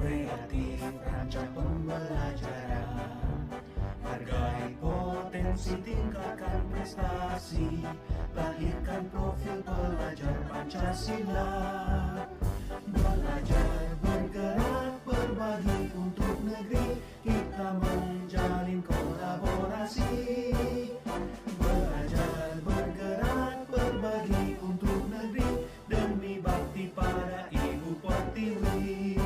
kreatif, rancang pembelajaran. Hargai potensi, tingkatkan prestasi, lahirkan profil pelajar Pancasila. Belajar, bergerak, berbagi untuk negeri, kita menjalin kolaborasi. Belajar, bergerak, berbagi untuk negeri, demi bakti pada Ibu Pertiwi.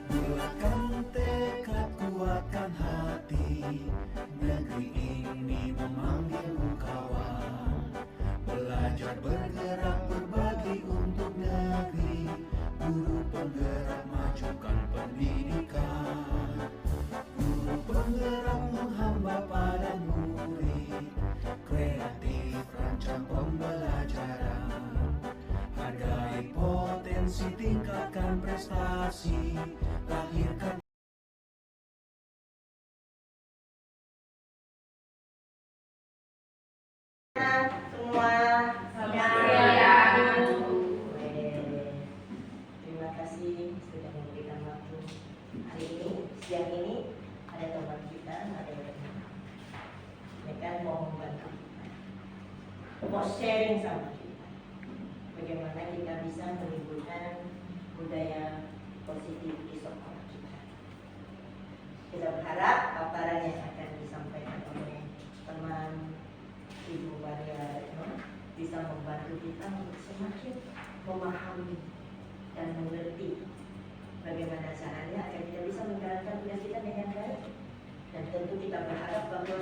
Bulatkan tekad, kuatkan hati, negeri ini memanggilmu kawan. Belajar, bergerak, berbagi untuk negeri, guru penggerak, majukan pendidikan. Guru penggerak menghamba pada murid, kreatif, rancang pembelajaran. Hargai potensi, tingkatkan prestasi, lahirkan semua. Terima kasih sudah memberikan waktu hari ini, siang ini. Ada teman kita, ada yang mereka mau membantu kita, mau sharing sama kita bagaimana kita bisa menimbulkan budaya positif di sekolah kita. Kita berharap paparan yang akan disampaikan oleh teman Ibu Maria Retno bisa membantu kita untuk semakin memahami dan mengerti bagaimana caranya agar kita bisa menjalankan tugas kita dengan baik. Dan tentu kita berharap bahwa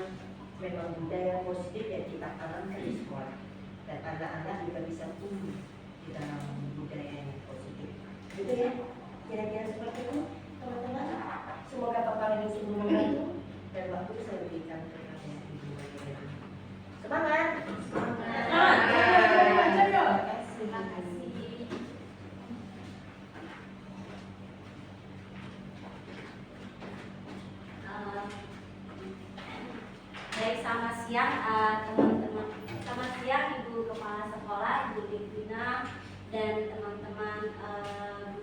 memang budaya positif yang kita tanamkan di sekolah dan anak-anak juga bisa tumbuh di dalam budaya yang positif. Gitu ya, kira-kira seperti itu teman-teman. Semoga paparan ini sungguh membantu dan waktu saya berikan kepada Ibu Maria Retno. Semangat! Semangat! Terima kasih. Baik, selamat siang teman-teman. Selamat siang Ibu Kepala Sekolah, Ibu Dikbina, dan teman-teman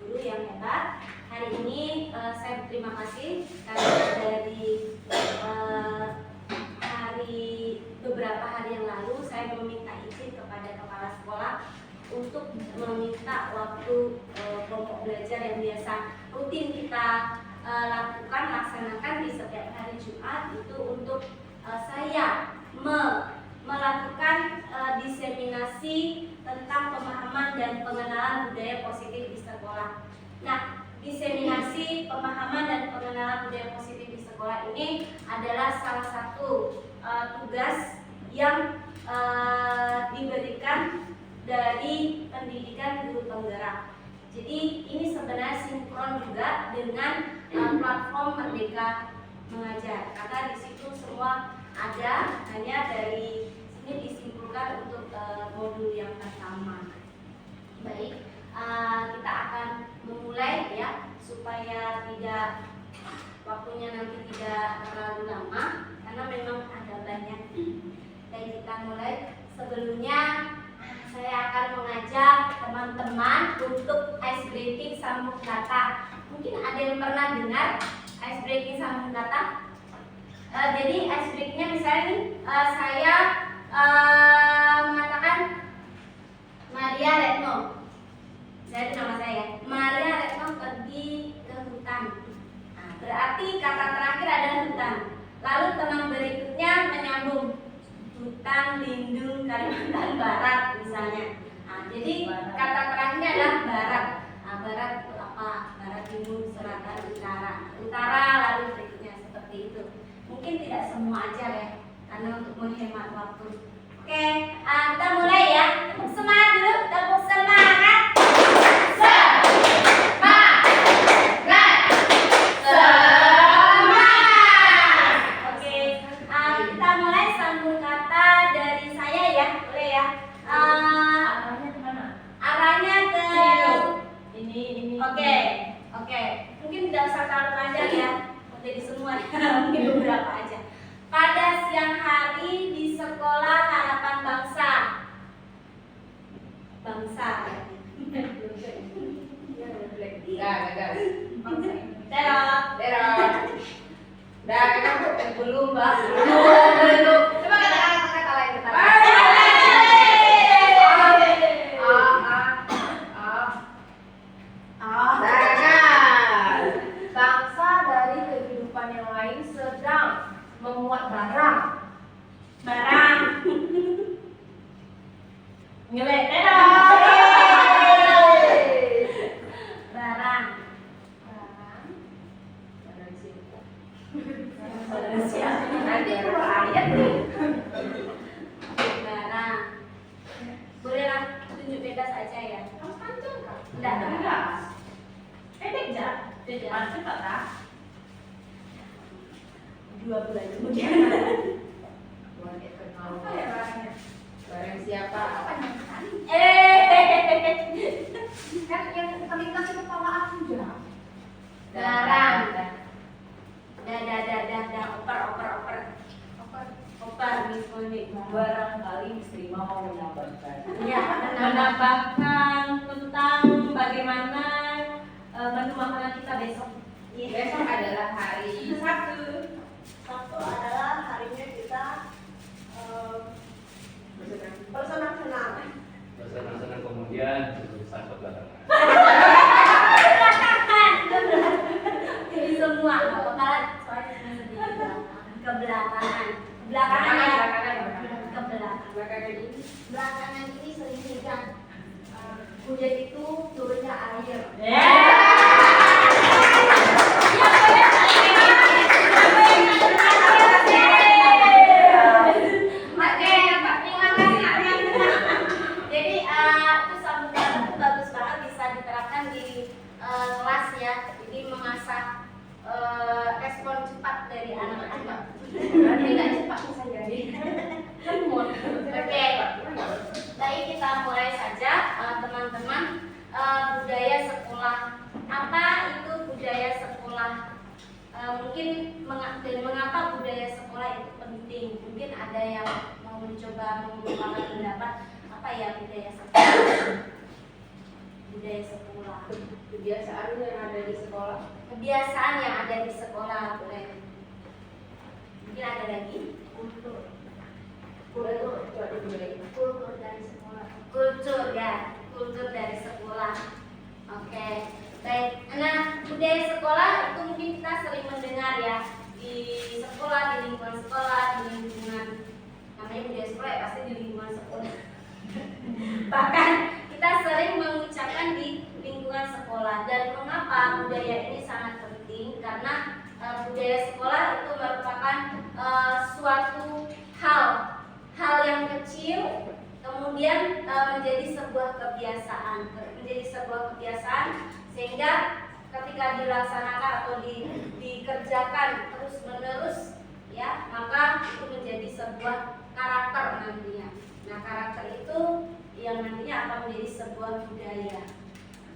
guru yang hebat. Hari ini saya berterima kasih karena dari beberapa hari yang lalu saya meminta izin kepada kepala sekolah untuk meminta waktu kelompok belajar yang biasa rutin kita laksanakan di setiap hari Jumat itu untuk saya melakukan diseminasi tentang pemahaman dan pengenalan budaya positif di sekolah. Nah, diseminasi pemahaman dan pengenalan budaya positif di sekolah ini adalah salah satu tugas yang diberikan dari pendidikan guru penggerak. Jadi ini sebenarnya sinkron juga dengan platform Merdeka Mengajar, karena di situ semua ada, hanya dari sini disimpulkan untuk modul yang pertama. Baik, kita akan memulai ya, supaya tidak waktunya nanti tidak terlalu lama karena memang ada banyak. Baik, kita mulai. Sebelumnya saya akan mengajak teman-teman untuk ice breaking sambung kata. Mungkin ada yang pernah dengar ice breaking sambung kata? Jadi ice breakingnya misalnya nih, saya mengatakan Maria Retno. Dari nama saya, Maria Retno pergi ke hutan. Nah, berarti kata terakhir adalah hutan. Lalu teman berikutnya menyambung hutan lindung Kalimantan Barat misalnya. Nah, jadi kata terakhirnya adalah barat. Nah, barat itu apa? Barat, timur, selatan, utara. Utara lalu berikutnya seperti itu. Mungkin tidak semua aja ya, karena untuk menghemat waktu. Oke, kita mulai ya. Tepuk semangat dulu, tepuk semangat. Mungkin beberapa aja. Pada siang hari di sekolah Apa ya barangnya? Barang siapa? Apa yang tadi? Kan yang terlintas itu kepala aku ya. Barang. Oper misalnya. Barangkali Miss Rima mau menambahkan. Ya, menambahkan tentang bagaimana menu makanan kita besok. Besok adalah hari Sabtu. Sabtu adalah harinya kita bersenang-senang. Senang-senang kemudian tulisan ke belakang. Jadi semua bakalan soalnya cuma sedikit ke belakangan. Belakangan ya. Ke belakang. Belakangan ini. Belakangan ini sering hujan. Hujan itu turunnya air. Jadi itu sambutan itu bagus banget bisa diterapkan di kelas ya. Jadi mengasah respon cepat dari anak-anak. Berarti nggak cepat bisa jadi. Oke, baik kita mulai saja teman-teman. Budaya sekolah. Apa itu budaya sekolah? Mungkin dan mengapa budaya sekolah itu penting? Mungkin ada yang mau mencoba mengungkapkan pendapat apa ya budaya sekolah? Budaya sekolah. Kebiasaan yang ada di sekolah. Kebiasaan yang ada di sekolah boleh. Mungkin ada lagi Kultur dari sekolah. kultur ya, kultur dari sekolah. Oke, baik. Nah, budaya sekolah itu mungkin kita sering mendengar ya di sekolah, di lingkungan sekolah, di lingkungan namanya budaya sekolah ya pasti di lingkungan sekolah. Bahkan kita sering mengucapkan di lingkungan sekolah. Dan mengapa budaya ini sangat penting? Karena budaya sekolah itu merupakan suatu hal yang kecil kemudian menjadi sebuah kebiasaan sehingga ketika dilaksanakan atau dikerjakan terus menerus ya maka itu menjadi sebuah karakter nantinya. Nah, karakter itu yang nantinya akan menjadi sebuah budaya.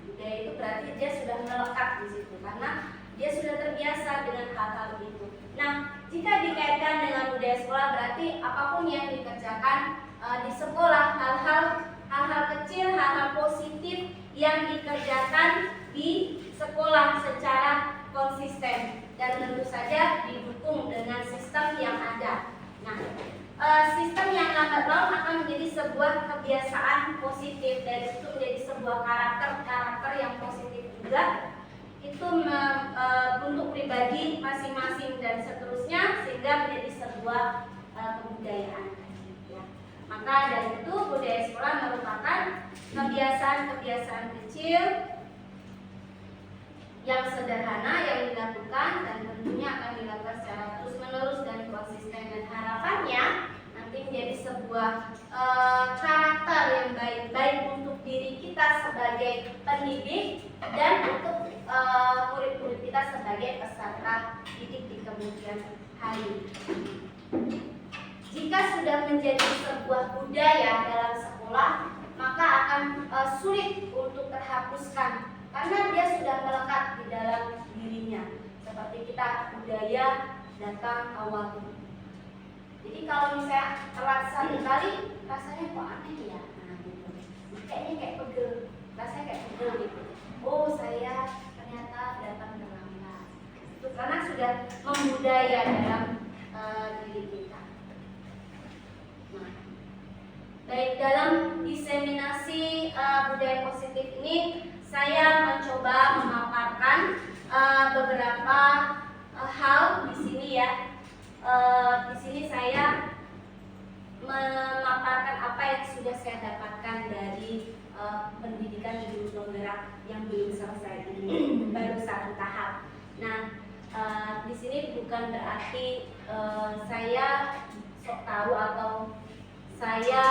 Budaya itu berarti dia sudah melekat di situ karena dia sudah terbiasa dengan hal-hal itu. Nah, jika dikaitkan dengan budaya sekolah berarti apapun yang dikerjakan di sekolah, hal-hal kecil, hal-hal positif yang dikerjakan di sekolah secara konsisten dan tentu saja didukung dengan sistem yang ada. Nah, sistem yang lambat laun akan menjadi sebuah kebiasaan positif dan itu menjadi sebuah karakter yang positif juga. Itu untuk pribadi masing-masing dan seterusnya sehingga menjadi sebuah kebudayaan. Ya. Maka dari itu budaya sekolah merupakan kebiasaan-kebiasaan kecil yang sederhana yang dilakukan dan tentunya akan dilakukan secara terus-menerus dan konsisten dan harapannya nanti menjadi sebuah karakter yang baik untuk diri kita sebagai pendidik dan untuk murid-murid kita sebagai peserta didik di kemudian hari. Jika sudah menjadi sebuah budaya dalam sekolah, maka akan sulit untuk terhapuskan karena dia sudah melekat di dalam dirinya. Seperti kita budaya datang awal. Jadi kalau misalnya telat satu kali, rasanya kok aneh ya. Nah, gitu. Kayaknya kayak pegel, rasanya kayak pegel gitu. Oh, saya ternyata datang terlambat. Itu karena sudah membudaya dalam diri kita. Nah, baik dalam diseminasi budaya positif ini, saya mencoba memaparkan beberapa hal di sini ya. Di sini saya memaparkan apa yang sudah saya dapatkan dari pendidikan di Gunung Penggerak yang belum selesai ini, baru satu tahap. Nah, di sini bukan berarti saya sok tahu atau saya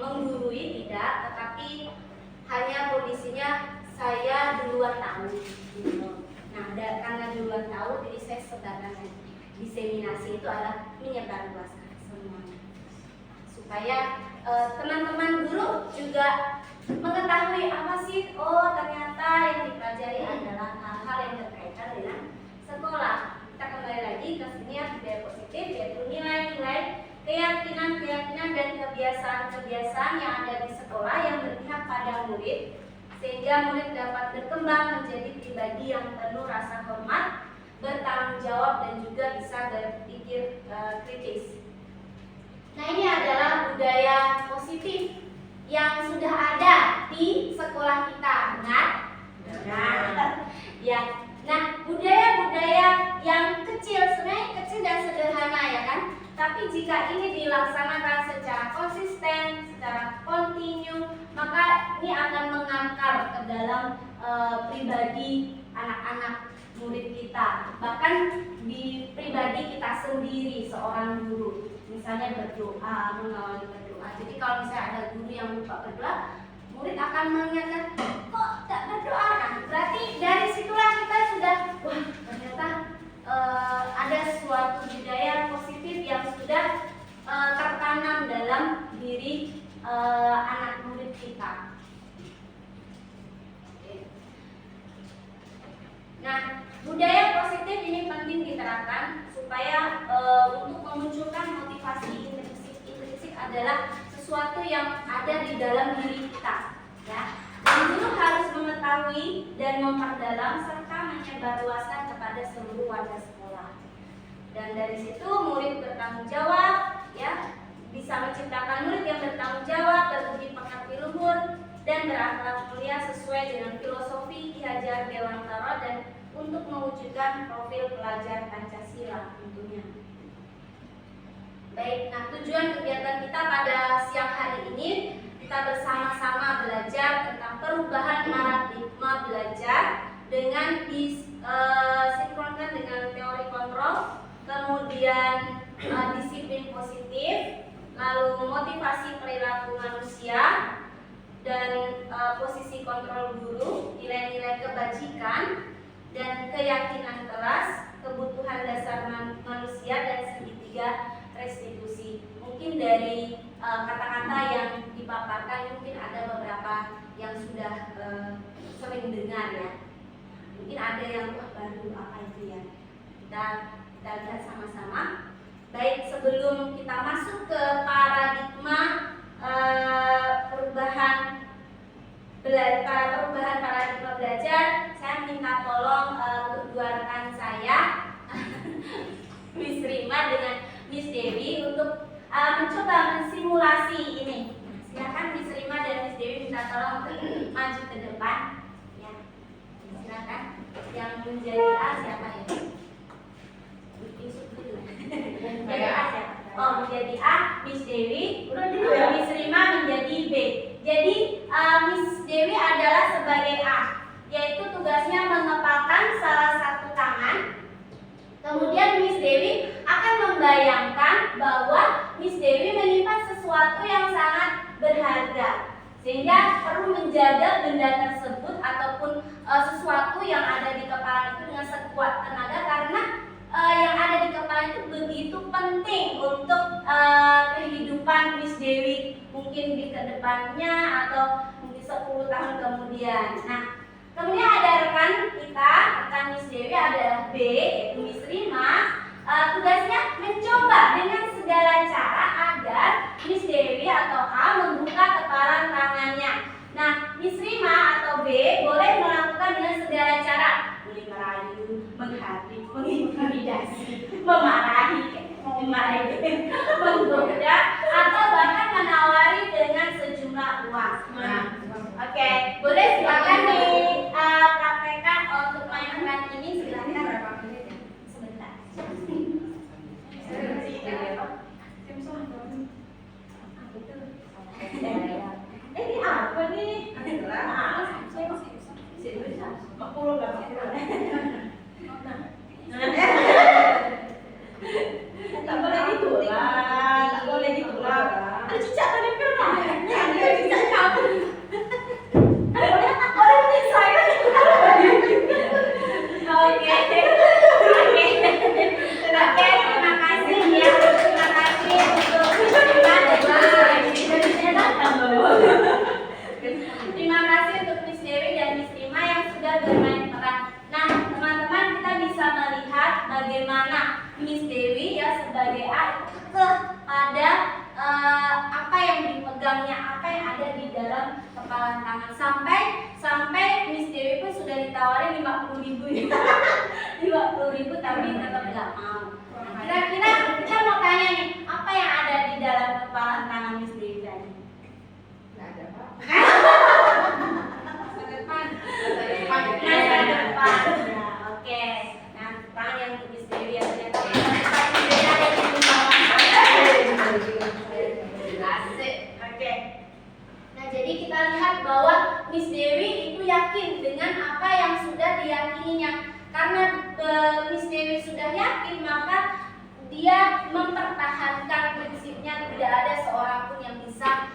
menggurui, tidak, tetapi hanya kondisinya saya duluan tahu. Gitu. Nah, karena duluan tahu, jadi saya sebarkan. Diseminasi itu adalah menyebarluaskan semuanya. supaya teman-teman guru juga mengetahui apa sih, oh ternyata yang dipelajari adalah hal-hal yang berkaitan dengan sekolah. Kita kembali lagi ke sini ya, budaya positif, yaitu nilai-nilai, keyakinan-keyakinan dan kebiasaan-kebiasaan yang ada di sekolah yang berpihak pada murid, sehingga murid dapat berkembang menjadi pribadi yang penuh rasa hormat, bertanggung jawab, dan juga bisa berpikir kritis. Nah, ini adalah budaya positif yang sudah ada di sekolah kita, benar? Benar. Ya. Nah, budaya-budaya yang kecil, sebenarnya kecil dan sederhana ya kan? Tapi jika ini dilaksanakan secara konsisten, secara kontinu, maka ini akan mengakar ke dalam pribadi anak-anak murid kita. Bahkan di pribadi kita sendiri, seorang guru. Misalnya berdoa, mengawali berdoa. Jadi kalau misalnya ada guru yang lupa berdoa, murid akan mengingatkan, kok tak berdoa? Nah, berarti dari situlah kita sudah, wah ternyata ada suatu budaya positif yang sudah tertanam dalam diri anak murid kita. Nah, budaya positif ini penting diterapkan supaya untuk memunculkan motivasi intrinsik adalah sesuatu yang ada di dalam diri kita, ya. Dan guru harus mengetahui dan memperdalam serta menyebarluaskan kepada seluruh warga sekolah. Dan dari situ murid bertanggung jawab, ya, bisa menciptakan murid yang bertanggung jawab, berbudi pekerti luhur, dan berakhlak mulia sesuai dengan filosofi Ki Hajar Dewantara dan untuk mewujudkan profil pelajar Pancasila tentunya. Baik, nah tujuan kegiatan kita pada siang hari ini, kita bersama-sama belajar tentang perubahan paradigma belajar dengan disinkronkan dengan teori kontrol, kemudian disiplin positif, lalu motivasi perilaku manusia, dan posisi kontrol guru, nilai-nilai kebajikan, dan keyakinan keras, kebutuhan dasar manusia, dan segitiga restitusi. Mungkin dari kata-kata yang dipaparkan mungkin ada beberapa yang sudah sering dengar ya. Mungkin ada yang baru apa itu ya. Kita lihat sama-sama. Baik, sebelum kita masuk ke paradigma perubahan paradigma belajar, saya minta tolong untuk dua rekan saya, Miss Rima dengan Miss Dewi, untuk mencoba mensimulasi ini. Silakan Miss Rima dan Miss Dewi minta tolong untuk maju ke depan. Ya, silakan. Yang menjadi A siapa ya? Menjadi A siapa? Oh, menjadi A Miss Dewi, Miss Rima menjadi B. Jadi Miss Dewi adalah sebagai A, yaitu tugasnya mengepalkan salah satu tangan. Kemudian Miss Dewi akan membayangkan bahwa Miss Dewi menyimpan sesuatu yang sangat berharga, sehingga perlu menjaga benda tersebut ataupun sesuatu yang ada di kepala itu dengan sekuat tenaga, karena yang ada di kepala itu begitu penting untuk kehidupan Miss Dewi mungkin di kedepannya atau mungkin 10 tahun kemudian. Nah, kemudian ada rekan kita, rekan Miss Dewi adalah B, yaitu Miss Rima. Tugasnya mencoba dengan segala cara agar Miss Dewi atau A membuka kepalan tangannya. Nah, Miss Rima atau B boleh melakukan dengan segala cara, boleh merayu, menghardik, mengintimidasi, memarahi, menggoda, atau bahkan menawari dengan sejumlah uang. Nah, oke, boleh silakan dipraktekkan untuk mainan ini, silakan. Sebentar. kepala tangan sampai Miss Dewi pun sudah ditawarin 50.000 ya. 50.000 tapi tetap nggak mau. Nah, kira-kira kita mau tanya nih, apa yang ada di dalam kepala tangan Miss Dewi tadi? Nggak ada Pak. Masa depan. Masa depan. Masa depan. Ya, oke. Nah, tangan yang untuk Miss Dewi yang ternyata masa depan Miss Dewi ada di bawah. Asik. Oke. Nah, jadi kita lihat bahwa Miss Dewi itu yakin dengan apa yang sudah diyakininya. Karena Miss Dewi sudah yakin, maka dia mempertahankan prinsipnya, tidak ada seorang pun yang bisa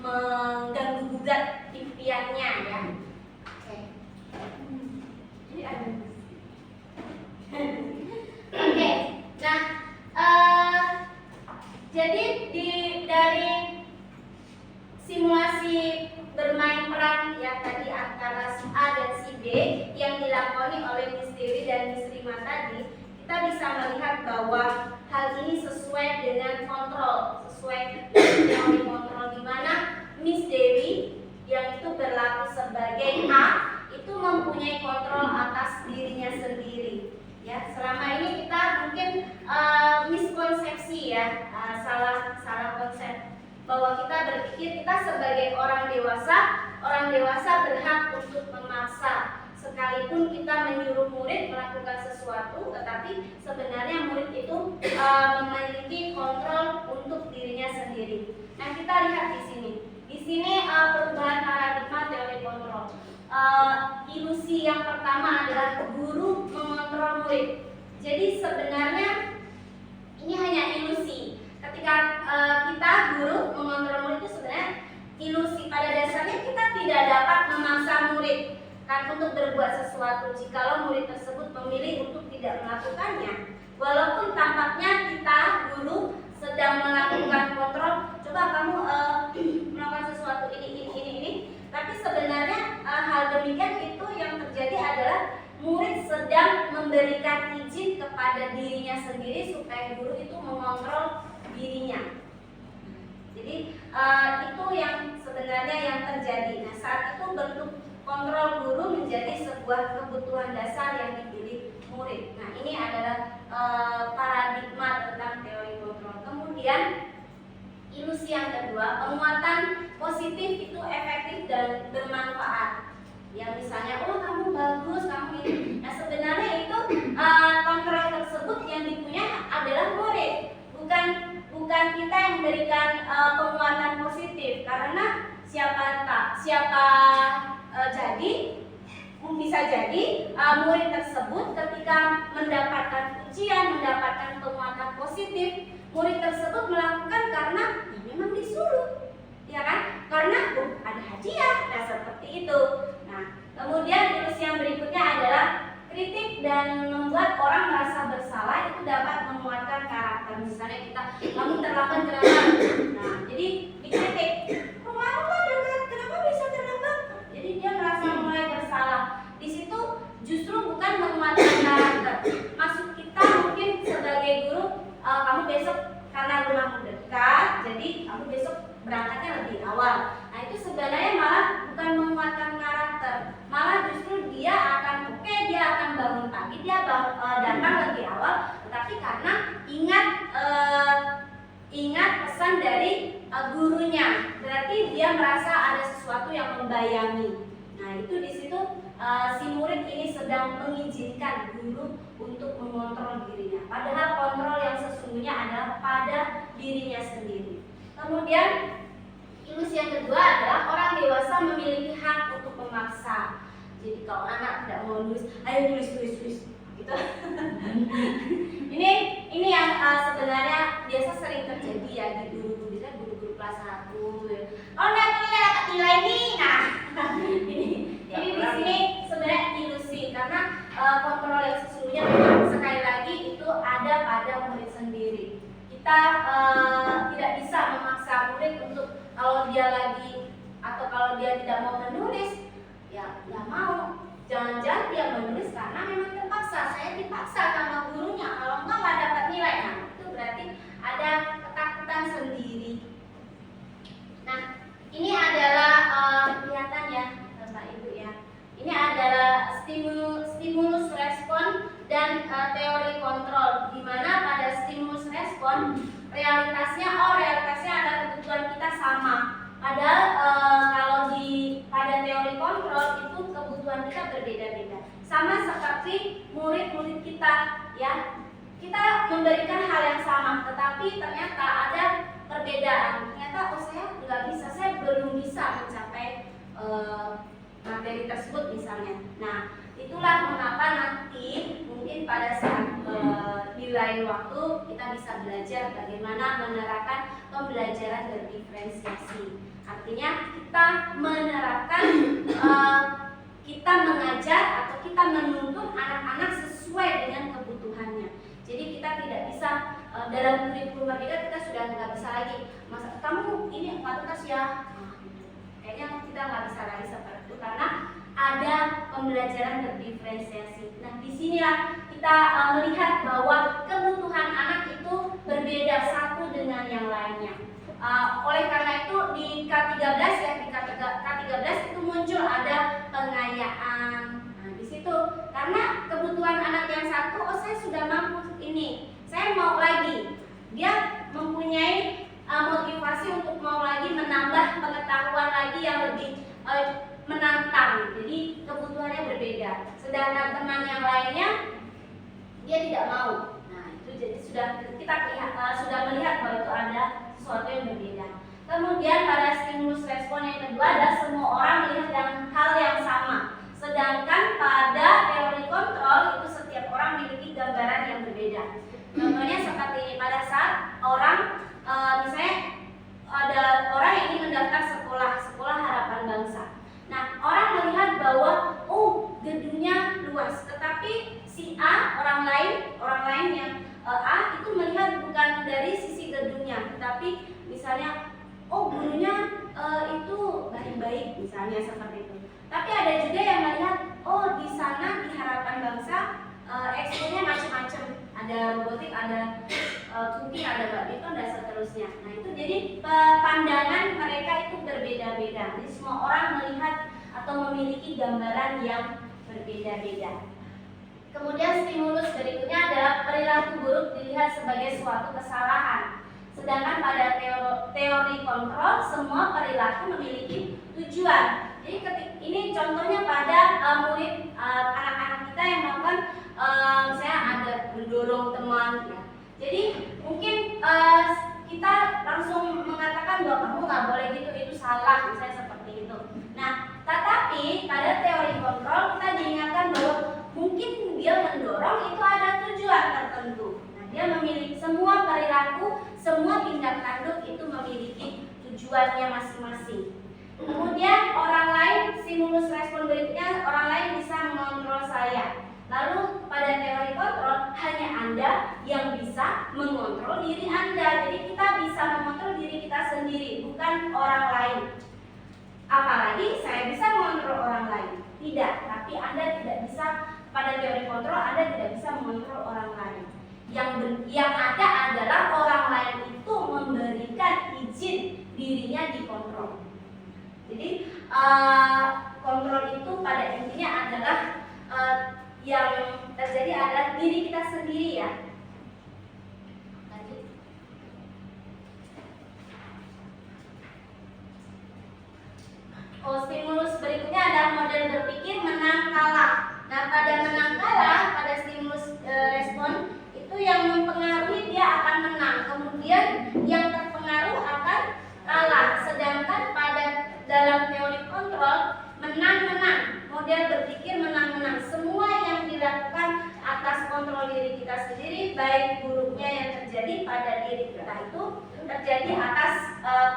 mengganggu gugat impiannya ya. Oke. Jadi ada. Oke. Nah, jadi dari simulasi bermain peran ya tadi antara si A dan si B yang dilakoni oleh Miss Dewi dan Miss Rima tadi, kita bisa melihat bahwa hal ini sesuai dengan kontrol, sesuai dengan teori kontrol, di mana Miss Dewi yang itu berlaku sebagai A itu mempunyai kontrol atas dirinya sendiri. Ya, selama ini kita mungkin miskonsepsi ya, salah konsep bahwa kita berpikir kita sebagai orang dewasa berhak untuk memaksa, sekalipun kita menyuruh murid melakukan sesuatu, tetapi sebenarnya murid itu memiliki kontrol untuk dirinya sendiri. Nah, kita lihat di sini. Di sini perubahan paradigma teori kontrol. Ilusi yang pertama adalah guru mengontrol murid. Jadi sebenarnya ini hanya ilusi. Ketika kita guru mengontrol murid itu sebenarnya ilusi. Pada dasarnya kita tidak dapat memaksa murid kan untuk berbuat sesuatu jikalau murid tersebut memilih untuk tidak melakukannya. Walaupun tampaknya kita guru sedang melakukan kontrol, coba kamu melakukan sesuatu ini, tapi sebenarnya hal demikian itu yang terjadi adalah murid sedang memberikan izin kepada dirinya sendiri supaya guru itu mengontrol dirinya. Jadi itu yang sebenarnya yang terjadi. Nah, saat itu bentuk kontrol guru menjadi sebuah kebutuhan dasar yang dipilih murid. Nah, ini adalah paradigma tentang teori kontrol. Kemudian ilusi yang kedua, penguatan positif itu efektif dan bermanfaat. Ya, misalnya, oh kamu bagus, kamu ini. Nah, sebenarnya itu kontrol tersebut yang dipunyai adalah murid, bukan kita yang memberikan penguatan positif. Karena jadi bisa jadi murid tersebut ketika mendapatkan pujian, mendapatkan penguatan positif, murid tersebut melakukan karena ya memang disuruh, ya kan? Karena ada hadiah, nah seperti itu. Nah, kemudian ilusi yang berikutnya adalah kritik dan membuat orang merasa bersalah itu dapat menguatkan karakter. Misalnya kamu terlambat kenapa? Nah, jadi dikritik, rumahmu kok dekat, kenapa bisa terlambat? Jadi dia merasa mulai bersalah. Di situ justru bukan menguatkan karakter. Maksud kita mungkin sebagai guru, kamu besok karena rumahmu dekat, jadi kamu besok berangkatnya lebih awal. Nah, itu sebenarnya malah bukan menguatkan karakter, malah justru dia akan bangun pagi, dia datang lebih awal, tetapi karena ingat pesan dari gurunya, berarti dia merasa ada sesuatu yang membayangi. Nah, itu di situ si murid ini sedang mengizinkan guru untuk mengontrol dirinya, padahal kontrol yang sesungguhnya adalah pada dirinya sendiri. Kemudian ilusi yang kedua adalah orang dewasa memiliki hak untuk memaksa. Jadi kalau anak tidak mau nulis, ayo tulis gitu. ini yang sebenarnya biasa sering terjadi ya di guru-guru kelas 1. Oh, nggak dapat nilai nih. Nah, ini di sini sebenarnya ilusi karena kontrol yang sesungguhnya sekali lagi itu ada pada murid sendiri. Kita tidak bisa memaksa murid untuk kalau dia lagi atau kalau dia tidak mau menulis, ya nggak mau. Jangan-jangan dia menulis karena memang terpaksa. Saya dipaksa sama gurunya, kalau nggak dapat nilai. Nah, itu berarti ada ketakutan sendiri. Nah, ini adalah tetapi murid-murid kita, ya, kita memberikan hal yang sama, tetapi ternyata ada perbedaan. Ternyata saya nggak bisa, saya belum bisa mencapai materi tersebut misalnya. Nah, itulah mengapa nanti mungkin pada saat di lain waktu kita bisa belajar bagaimana menerapkan pembelajaran berdiferensiasi. Artinya kita menerapkan, kita mengajar atau kita menuntun anak-anak sesuai dengan kebutuhannya. Jadi kita tidak bisa dalam kurikulum merdeka kita sudah nggak bisa lagi, masa kamu ini fakultas ya, kayaknya kita nggak bisa lagi seperti itu karena ada pembelajaran berdiferensiasi. Nah, disinilah kita melihat bahwa kebutuhan anak itu berbeda satu dengan yang lainnya. Oleh karena itu di K13 ya, di K13 itu muncul ada pengayaan. Nah, di situ karena kebutuhan anak yang satu, oh saya sudah mampu ini, saya mau lagi. Dia mempunyai motivasi untuk mau lagi menambah pengetahuan lagi yang lebih menantang. Jadi kebutuhannya berbeda. Sedangkan teman yang lainnya dia tidak mau. Nah, itu jadi kita sudah melihat bahwa itu ada sesuatu yang berbeda. Kemudian pada stimulus respon yang kedua adalah semua orang melihat hal yang sama. Sedangkan pada teori kontrol itu setiap orang memiliki gambaran yang berbeda. Contohnya seperti ini, pada saat orang misalnya ada orang yang ingin mendaftar sekolah harapan bangsa. Nah, orang melihat bahwa oh gedungnya luas, tetapi si A orang lain yang A itu melihat bukan dari sisi gedungnya, tetapi misalnya oh gurunya itu baik-baik misalnya seperti itu. Tapi ada juga yang melihat oh di sana di harapan bangsa eksponya macam-macam, ada robotik, ada cooking, ada badminton dan seterusnya. Nah, itu jadi pandangan mereka itu berbeda-beda. Jadi semua orang melihat atau memiliki gambaran yang berbeda-beda. Kemudian stimulus berikutnya adalah perilaku buruk dilihat sebagai suatu kesalahan. Sedangkan pada teori kontrol semua perilaku memiliki tujuan. Jadi ini contohnya pada murid anak-anak kita yang melakukan misalnya ada mendorong teman ya. Jadi mungkin kita langsung mengatakan bahwa kamu nggak boleh gitu, itu salah misalnya seperti itu. Nah, tetapi pada teori kontrol kita diingatkan bahwa mungkin dia mendorong itu ada tujuan tertentu. Nah, dia memiliki semua perilaku, semua tindak tanduk itu memiliki tujuannya masing-masing. Kemudian orang lain, stimulus respon berikutnya, orang lain bisa mengontrol saya. Lalu pada teori kontrol hanya Anda yang bisa mengontrol diri Anda. Jadi kita bisa mengontrol diri kita sendiri, bukan orang lain. Apalagi saya bisa mengontrol orang lain. Tidak, tapi Anda tidak bisa, pada teori kontrol Anda tidak bisa mengontrol orang lain. Yang ada adalah orang lain itu memberikan izin dirinya dikontrol. Jadi kontrol itu pada intinya adalah yang terjadi adalah diri kita sendiri ya. Stimulus berikutnya adalah model berpikir menang kalah. Nah, pada menang kalah, pada stimulus respon itu yang mempengaruhi dia akan menang, kemudian yang terpengaruh akan kalah. Sedangkan pada dalam teori kontrol menang-menang, model berpikir menang-menang. Semua yang dilakukan atas kontrol diri kita sendiri, baik buruknya yang terjadi pada diri kita itu terjadi atas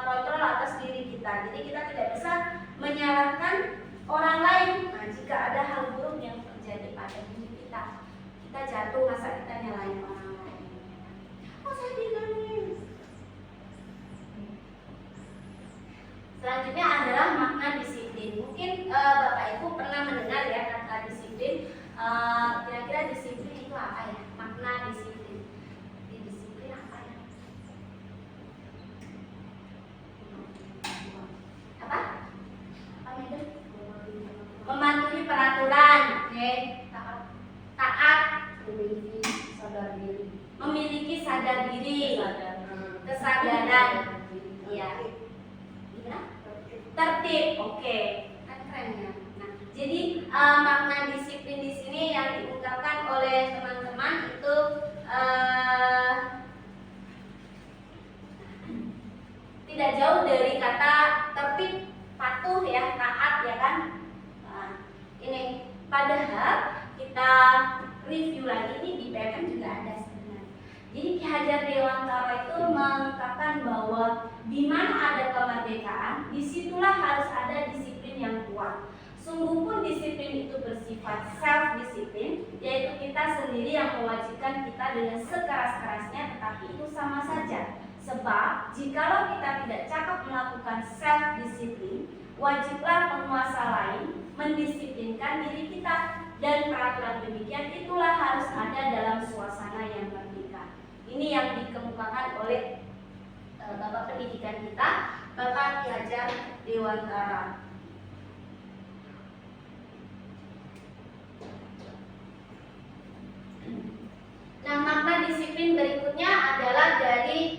kontrol atas diri kita. Jadi kita tidak bisa menyalahkan orang lain. Nah, jika ada hal buruk yang terjadi pada diri kita, kita jatuh, masa kita nyalain orang lain. Oh, saya diganggu. Selanjutnya adalah makna disiplin. Mungkin Bapak Ibu pernah mendengar ya kata disiplin. Kira-kira disiplin itu apa ya? Makna disiplin. Disiplin apa ya? Apa? Apa itu? Mematuhi peraturan. Oke. Taat. Memiliki sadar diri. Kesadaran. Iya. Tertib, oke, kan keren ya. Nah, jadi makna disiplin di sini bunyi yang diungkapkan oleh teman-teman itu tidak jauh dari kata tertib, patuh ya, taat ya kan. Nah, ini padahal kita review lagi ini di PMM juga ada sebenarnya. Jadi Ki Hajar Dewantara itu mengungkapkan bahwa di mana ada kemerdekaan, disitulah harus ada disiplin yang kuat. Sungguh pun disiplin itu bersifat self-disiplin, yaitu kita sendiri yang mewajibkan kita dengan sekeras-kerasnya, tetapi itu sama saja. Sebab jikalau kita tidak cakap melakukan self-disiplin, wajiblah penguasa lain mendisiplinkan diri kita. Dan peraturan demikian itulah harus ada dalam suasana yang merdeka. Ini yang dikemukakan oleh Bapak Pendidikan kita, Bapak Ki Hajar Dewantara. Nah, makna disiplin berikutnya adalah dari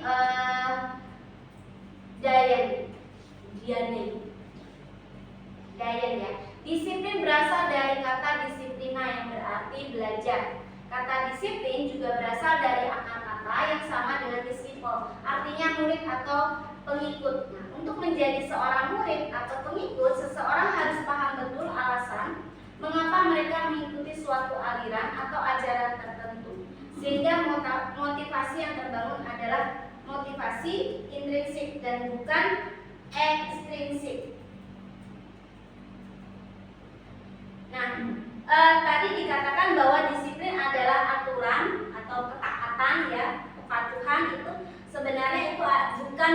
Dayan ya. Disiplin berasal dari kata disiplina yang berarti belajar. Kata disiplin juga berasal dari akar kata yang sama dengan disiple, artinya murid atau pengikut. Nah, untuk menjadi seorang murid atau pengikut, seseorang harus paham betul alasan mengapa mereka mengikuti suatu aliran atau ajaran tertentu. Sehingga motivasi yang terbangun adalah motivasi intrinsik dan bukan ekstrinsik. Nah, tadi dikatakan bahwa disiplin adalah aturan atau ketaatan ya, kepatuhan itu sebenarnya itu bukan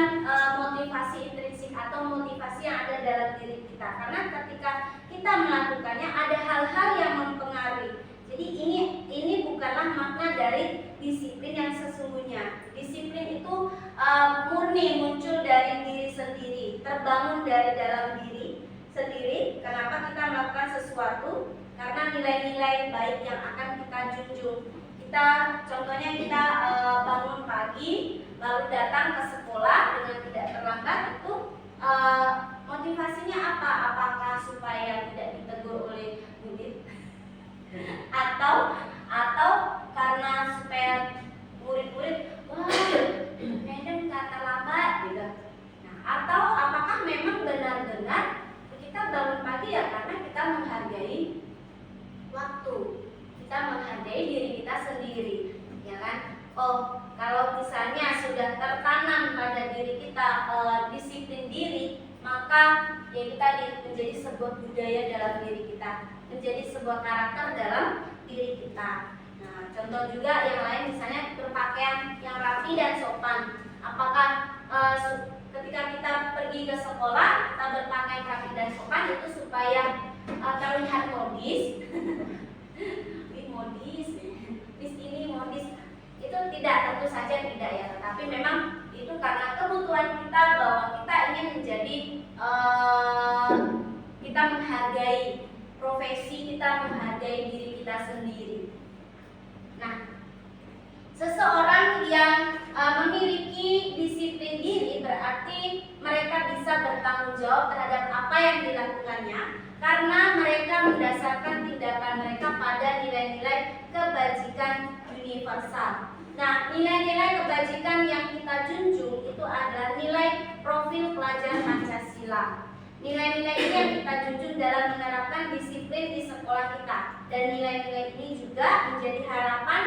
motivasi intrinsik atau motivasi yang ada dalam diri kita. Karena ketika kita melakukannya ada hal-hal yang mempengaruhi. Jadi ini bukanlah makna dari disiplin yang sesungguhnya. Disiplin itu murni muncul dari diri sendiri, terbangun dari dalam diri sendiri. Kenapa kita melakukan sesuatu? Karena nilai-nilai baik yang akan kita junjung. Contohnya kita bangun pagi, lalu datang ke sekolah dengan tidak terlambat, itu motivasinya apa? Apakah supaya tidak ditegur oleh murid? Atau karena supaya murid-murid, wah, madam kata lambat gitu. Nah, atau apakah memang benar-benar kita bangun pagi ya karena kita menghargai waktu, kita menghargai diri kita sendiri, ya kan? Oh, kalau misalnya sudah tertanam pada diri kita disiplin diri, maka ya kita menjadi sebuah budaya dalam diri kita, menjadi sebuah karakter dalam diri kita. Nah, contoh juga yang lain misalnya berpakaian yang rapi dan sopan. Apakah ketika kita pergi ke sekolah kita berpakaian rapi dan sopan itu supaya terlihat modis? modis ini modis itu tidak, tentu saja tidak ya, tetapi memang itu karena kebutuhan kita bahwa kita ingin menjadi kita menghargai profesi kita, menghargai diri kita sendiri. Nah, seseorang yang memiliki disiplin diri berarti mereka bisa bertanggung jawab terhadap apa yang dilakukannya karena mereka mendasarkan tindakan mereka pada nilai-nilai kebajikan universal. Nah, nilai-nilai kebajikan yang kita junjung itu adalah nilai profil pelajar Pancasila. Nilai-nilai ini yang kita junjung dalam menerapkan disiplin di sekolah kita, dan nilai-nilai ini juga menjadi harapan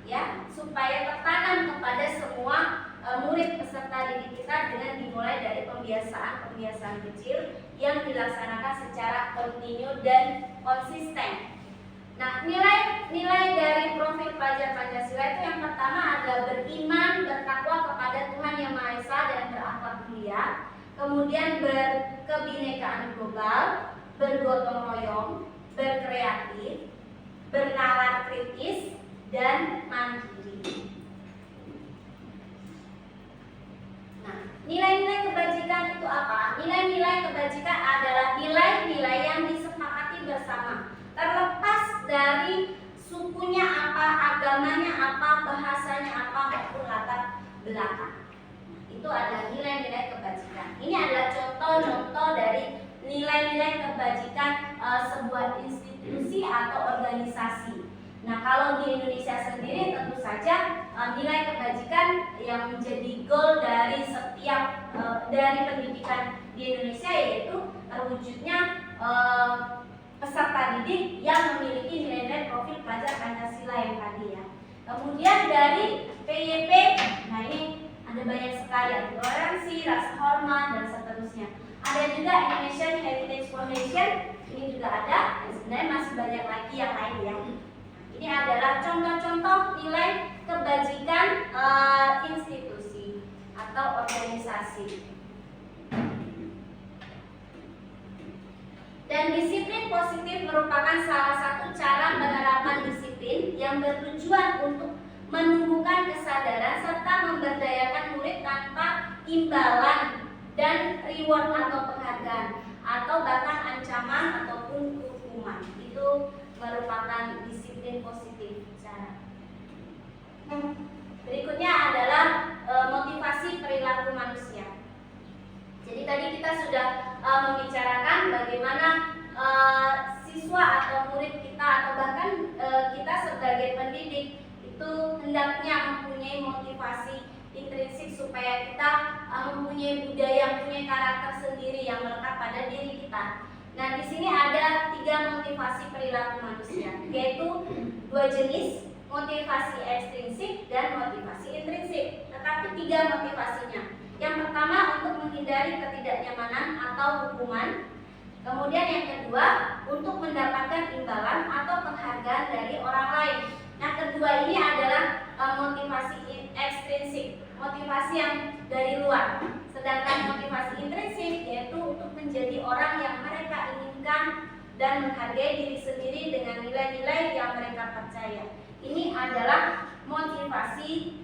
ya supaya tertanam kepada semua murid peserta didik kita dengan dimulai dari pembiasaan kecil yang dilaksanakan secara kontinu dan konsisten. Nah, nilai dari profil pelajar Pancasila itu yang pertama adalah beriman, bertakwa kepada Tuhan Yang Maha Esa dan berakhlak mulia. Kemudian berkebinekaan global, bergotong royong, berkreatif, bernalar kritis, dan mandiri. Nah, nilai-nilai kebajikan itu apa? Nilai-nilai kebajikan adalah nilai-nilai yang disepakati bersama, terlepas dari sukunya apa, agamanya apa, bahasanya apa, maupun latar belakang. Itu adalah nilai-nilai kebajikan. Ini adalah contoh-contoh dari nilai-nilai kebajikan sebuah institusi institusi atau organisasi. Nah, kalau di Indonesia sendiri tentu saja nilai kebajikan yang menjadi goal dari setiap dari pendidikan di Indonesia yaitu terwujudnya peserta didik yang memiliki nilai-nilai profil pelajar Pancasila yang tadi ya. Kemudian dari PYP, nah ini ada banyak sekali ya, toleransi, rasa hormat dan seterusnya. Ada juga Indonesian Heritage Foundation, ini juga ada. Dan sebenarnya masih banyak lagi yang lain ya. Ini adalah contoh-contoh nilai kebajikan institusi atau organisasi. Dan disiplin positif merupakan salah satu cara penerapan disiplin yang bertujuan untuk menumbuhkan kesadaran serta memberdayakan murid tanpa imbalan dan reward atau penghargaan atau bahkan ancaman ataupun hukuman. Itu merupakan disiplin positif cara. Berikutnya adalah motivasi perilaku manusia. Jadi tadi kita sudah membicarakan bagaimana siswa atau murid kita atau bahkan kita sebagai pendidik itu hendaknya mempunyai motivasi intrinsik supaya kita mempunyai budaya, mempunyai karakter sendiri yang melekat pada diri kita. Nah, di sini ada 3 motivasi perilaku manusia, yaitu 2 jenis, motivasi ekstrinsik dan motivasi intrinsik. Tetapi 3 motivasinya. Yang pertama untuk menghindari ketidaknyamanan atau hukuman. Kemudian yang kedua untuk mendapatkan imbalan atau penghargaan dari orang lain. Nah, kedua ini adalah motivasi ekstrinsik, motivasi yang dari luar. Sedangkan motivasi intrinsik yaitu untuk menjadi orang yang mereka inginkan dan menghargai diri sendiri dengan nilai-nilai yang mereka percaya. Ini adalah motivasi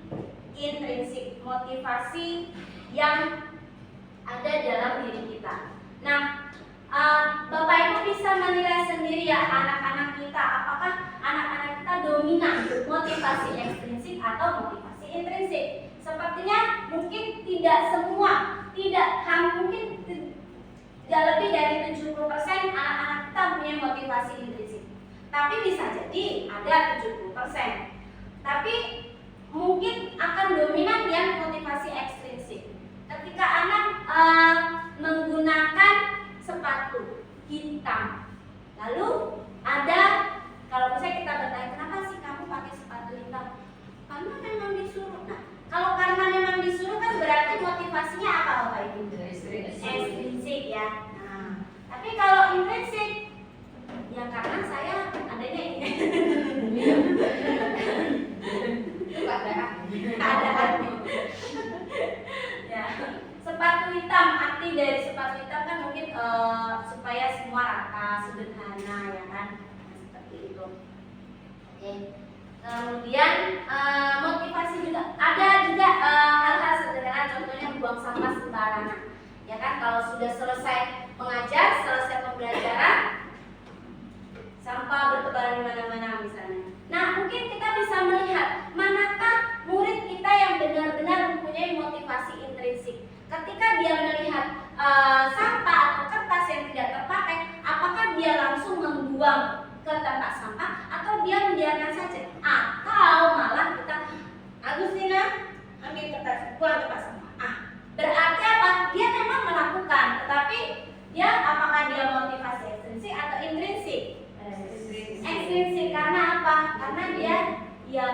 intrinsik, motivasi yang ada dalam diri kita. Nah, Bapak Ibu bisa menilai sendiri ya anak-anak kita, apakah anak-anak kita dominan motivasi ekstrinsik atau motivasi intrinsik. Sepertinya mungkin tidak semua, mungkin tidak lebih dari 70% anak-anak kita punya motivasi intrinsik. Tapi bisa jadi ada 70%. Tapi mungkin akan dominan yang motivasi ekstrinsik. Ketika anak menggunakan sepatu hitam, lalu ada, kalau misalnya kita bertanya kenapa sih kamu pakai sepatu hitam? Karena memang disuruh. Nah, kalau karena memang disuruh kan berarti motivasinya apa Bapak Ibu? Ekstrinsik ya. Nah, tapi kalau intrinsik, ya karena saya adanya ini. Ada. Ya, sepatu hitam, arti dari sepatu hitam kan mungkin supaya semua rata, sederhana ya kan, seperti itu. Oke. Kemudian motivasi juga ada juga hal-hal sederhana, contohnya buang sampah sembarangan. Ya kan, kalau sudah selesai mengajar, selesai pembelajaran, sampah bertebaran di mana-mana misalnya. Nah, mungkin kita bisa melihat manakah murid kita yang benar-benar mempunyai motivasi intrinsik. Ketika dia melihat sampah atau kertas yang tidak terpakai, apakah dia langsung membuang ke tempat sampah atau dia membiarkan saja? Atau malah kita, Agustina, ambil kertas, buang ke tempat sampah. Berarti apa? Dia memang melakukan, tetapi dia apakah dia motivasi ekstrinsik atau intrinsik? Ekstrinsik. Karena apa? Karena dia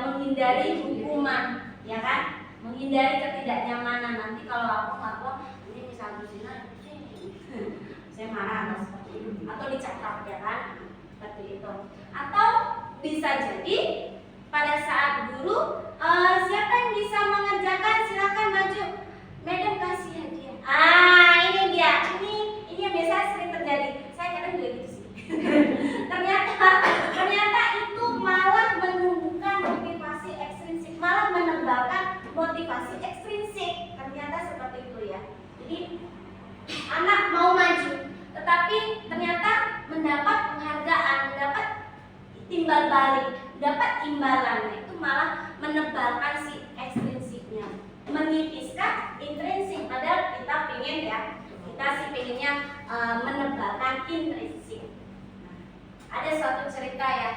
menghindari hukuman, ya kan? Menghindari ketidaknyamanan. Nanti kalau aku nggak buang, ini misalnya Agustina, saya marah atau seperti itu, atau dicakap ya kan? Seperti itu. Atau bisa jadi pada saat guru siapa yang bisa mengerjakan silakan maju, madam kasih hadiah. Ini dia, ini yang biasa sering terjadi. Saya kadang juga gitu sih. ternyata itu malah menumbuhkan motivasi ekstrinsik, malah menebalkan motivasi ekstrinsik. Ternyata seperti itu ya. Jadi anak mau maju, tetapi ternyata mendapat penghargaan, mendapat timbal balik, dapat imbalan, itu malah menebalkan si ekstrinsiknya, menipiskan intrinsik. Padahal kita pengen ya, kita sih pengennya menebalkan intrinsik. ada suatu cerita ya,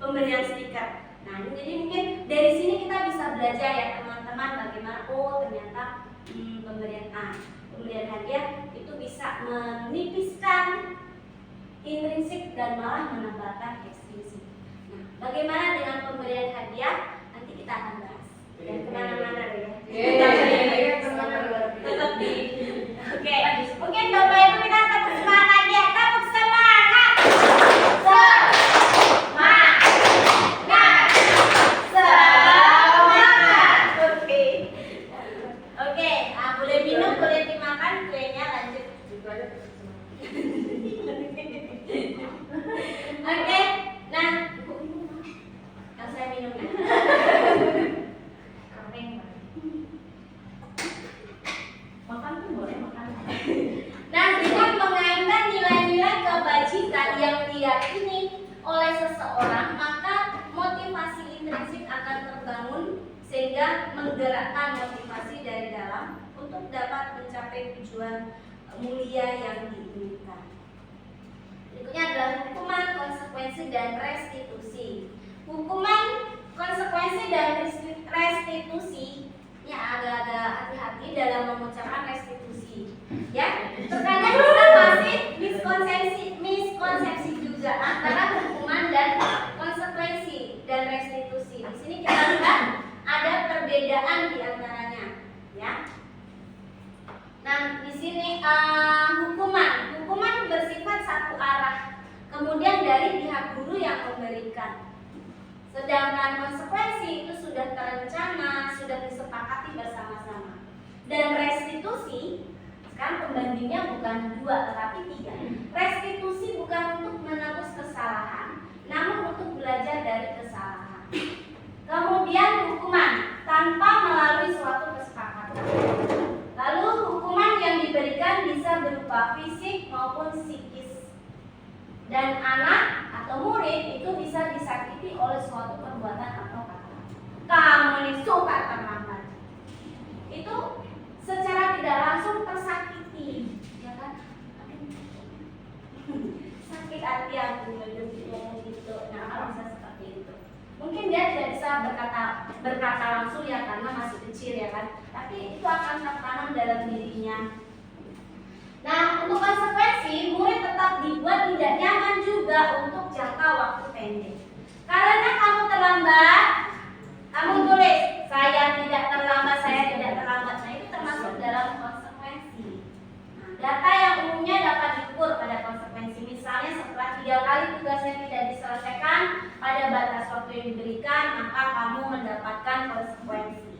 pemberian stiker. Nah, jadi mungkin dari sini kita bisa belajar ya teman-teman bagaimana ternyata pemberian hadiah itu bisa menipiskan intrinsik dan malah menambahkan ekstrinsik. Nah, bagaimana dengan pemberian hadiah? Nanti kita akan bahas. Dan kemana-mana ya. Tetap di. Oke, mungkin Bapak Ibu kita tepuk semangat lagi ya. Tepuk semangat. Oke, boleh minum, boleh dimakan kuenya, lanjut. Oke, nah, kan saya minum ya. Makan pun boleh makan. Nah, dengan mengaitkan nilai-nilai kebajikan yang diyakini oleh seseorang, maka motivasi intrinsik akan terbangun sehingga menggerakkan motivasi dari dalam untuk dapat mencapai tujuan mulia yang diinginkan. Berikutnya adalah hukuman, konsekuensi, dan restitusi. Hukuman, konsekuensi, dan restitusi ya agak-agak hati-hati dalam mengucapkan restitusi. Ya, terkadang kita masih miskonsepsi juga antara hukuman dan konsekuensi dan restitusi. Di sini kita lihat ada perbedaan di antaranya, ya. Nah, di sini hukuman bersifat satu arah, kemudian dari pihak guru yang memberikan. Sedangkan konsekuensi itu sudah terencana, sudah disepakati bersama-sama. Dan restitusi, sekarang pembandingnya bukan 2 tetapi 3. Restitusi bukan untuk menebus kesalahan, namun untuk belajar dari kesalahan. Kemudian hukuman tanpa melalui suatu kesepakatan. Lalu hukuman yang diberikan bisa berupa fisik maupun psikis. Dan anak atau murid itu bisa disakiti oleh suatu perbuatan atau kata. Kamu ini suka terlambat. Itu secara tidak langsung tersakiti, ya kan? Sakit hati aku ngomong gitu. Nah, kalau bisa seperti itu. Mungkin dia tidak bisa berkata langsung ya karena masih kecil ya kan. Tapi itu akan tertanam dalam dirinya. Nah, untuk konsekuensi, murid tetap dibuat tidak nyaman juga untuk jangka waktu pendek. Karena kamu terlambat, kamu tulis, saya tidak terlambat, saya tidak terlambat. Nah, itu termasuk dalam konsekuensi. Nah, data yang umumnya dapat diukur pada konsekuensi. Misalnya setelah 3 kali tugasnya tidak diselesaikan pada batas waktu yang diberikan, maka kamu mendapatkan konsekuensi.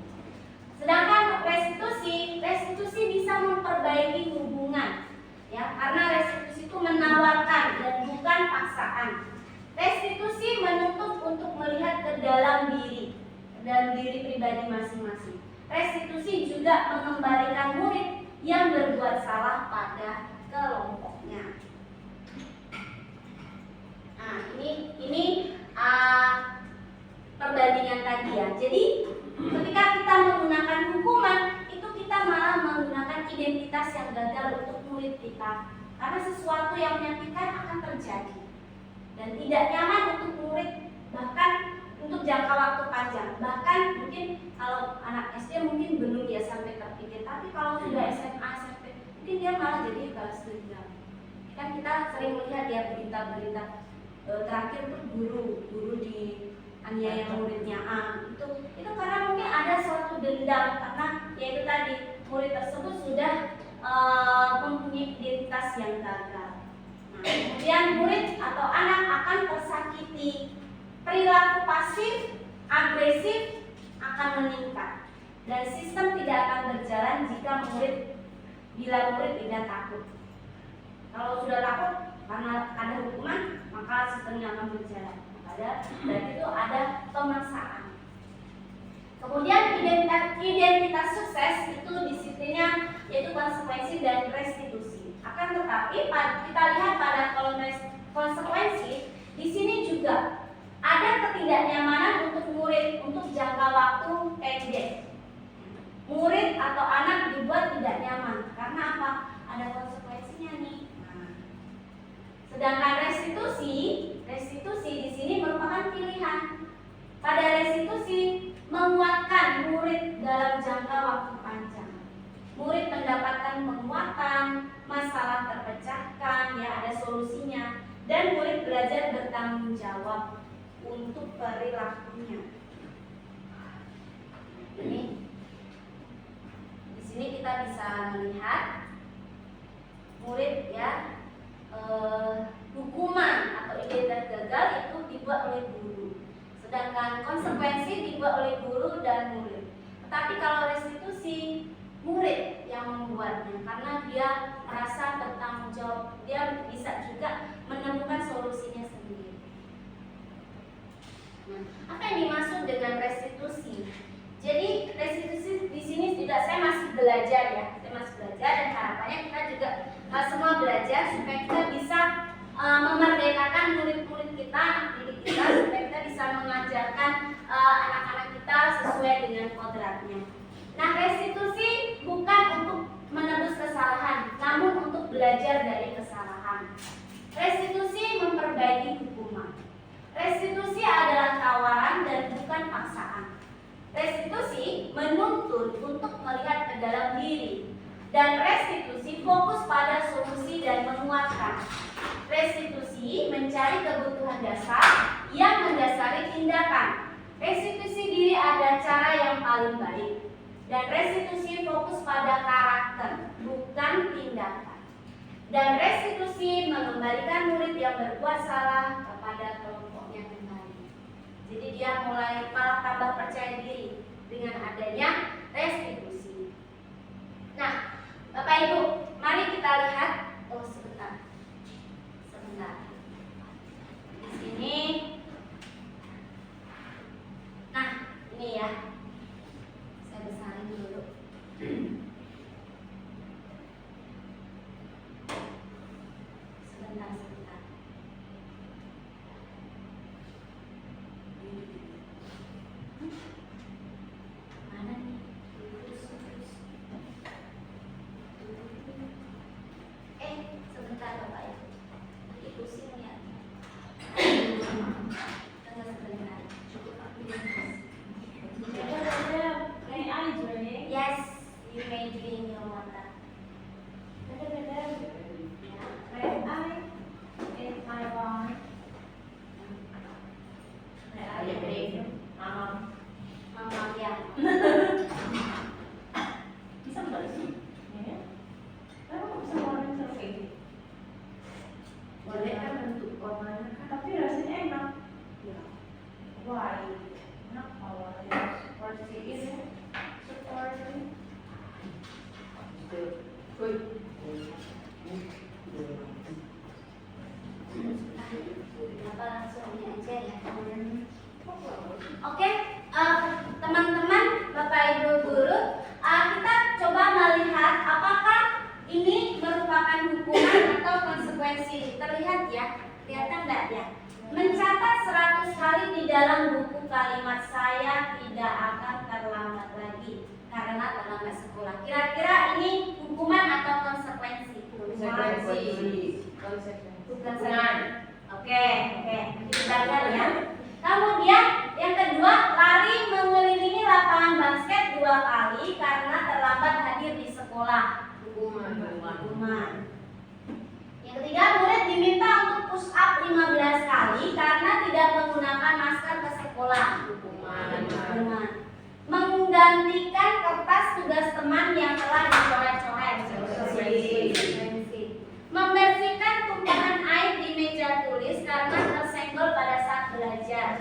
Sedangkan restitusi bisa memperbaiki hubungan, ya, karena restitusi itu menawarkan dan bukan paksaan. Restitusi menuntut untuk melihat ke dalam diri pribadi masing-masing. Restitusi juga mengembalikan murid yang berbuat salah pada kelompoknya. Nah, ini perbandingan tadi ya. Jadi ketika kita menggunakan hukuman, itu kita malah menggunakan identitas yang gagal untuk murid kita. Karena sesuatu yang menyakitkan akan terjadi dan tidak nyaman untuk murid, bahkan untuk jangka waktu panjang. Bahkan mungkin kalau anak SD mungkin belum ya sampai terpikir, tapi kalau sudah SMA, SMP, mungkin dia malah jadi balas dendam. Kan kita sering melihat ya berita-berita terakhir tuh guru di aniaya muridnya itu karena mungkin ada suatu dendam karena yaitu tadi murid tersebut sudah mempunyai identitas yang gagal. Nah, kemudian murid atau anak akan tersakiti, perilaku pasif, agresif akan meningkat dan sistem tidak akan berjalan jika bila murid tidak takut. Kalau sudah takut karena ada hukuman, maka sistemnya akan berjalan. Berarti itu ada pemaksaan. Kemudian identitas sukses itu disiplinnya yaitu konsekuensi dan restitusi. Akan tetapi kita lihat pada konsekuensi di sini juga ada ketidaknyamanan untuk murid untuk jangka waktu pendek. Murid atau anak dibuat tidak nyaman karena apa? Ada konsekuensinya nih. Sedangkan restitusi masalah terpecahkan, ya ada solusinya, dan murid belajar bertanggung jawab untuk perilakunya. Ini di sini kita bisa melihat murid ya hukuman atau identitas gagal itu dibuat oleh guru, sedangkan konsekuensi dibuat oleh guru dan murid. Tetapi kalau restitusi, murid yang membuatnya karena dia merasa bertanggung jawab, dia bisa juga menemukan solusinya sendiri. Nah, apa yang dimaksud dengan restitusi? Jadi restitusi di sini juga saya masih belajar ya, dan harapannya kita juga semua belajar supaya kita bisa memerdekakan murid-murid kita, anak didik kita, supaya kita bisa mengajarkan anak-anak kita sesuai dengan kodratnya. Nah, restitusi bukan untuk menebus kesalahan, namun untuk belajar dari kesalahan. Restitusi memperbaiki hukuman. Restitusi adalah tawaran dan bukan paksaan. Restitusi menuntut untuk melihat ke dalam diri, dan restitusi fokus pada solusi dan menguatkan. Restitusi mencari kebutuhan dasar yang mendasari tindakan. Restitusi diri ada cara yang paling baik. Dan restitusi fokus pada karakter, bukan tindakan. Dan restitusi mengembalikan murid yang berbuat salah kepada kelompoknya kembali. Jadi dia mulai malah tambah percaya diri dengan adanya restitusi. Nah, Bapak Ibu, mari kita lihat. Oh, sebentar. Di sini. Nah, ini ya. Saya besarin dulu. Sebentar. Mana nih? Sebentar Bapak Ibu. Ini pusing ya. Tunggu sebentar. Yes, you may drink your water. Mama ya. Bisa nggak sih? Ya. Kenapa bisa warna seperti ini? Boleh kan bentuk warnanya kan, tapi rasanya enak. Ya. Why? Enak warnanya seperti ini. Seperti ini. Apa langsung ini aja ya. Oke, teman-teman, Bapak Ibu guru, kita coba melihat apakah ini merupakan hukuman atau konsekuensi. Terlihat ya, kelihatan enggak ya? Mencatat 100 kali di dalam buku kalimat saya tidak akan terlambat lagi karena terlambat sekolah. Kira-kira ini hukuman atau konsekuensi? Konsekuensi. Oke, kita lihat ya. Kemudian yang kedua, lari mengelilingi lapangan basket 2 kali karena terlambat hadir di sekolah. Hukuman. Yang ketiga, murid diminta untuk push up 15 kali karena tidak menggunakan masker ke sekolah. Hukuman. Menggantikan kertas tugas teman yang telah dicoret-coret. Membersihkan tumpahan air di meja tulis karena tersenggol pada saat belajar.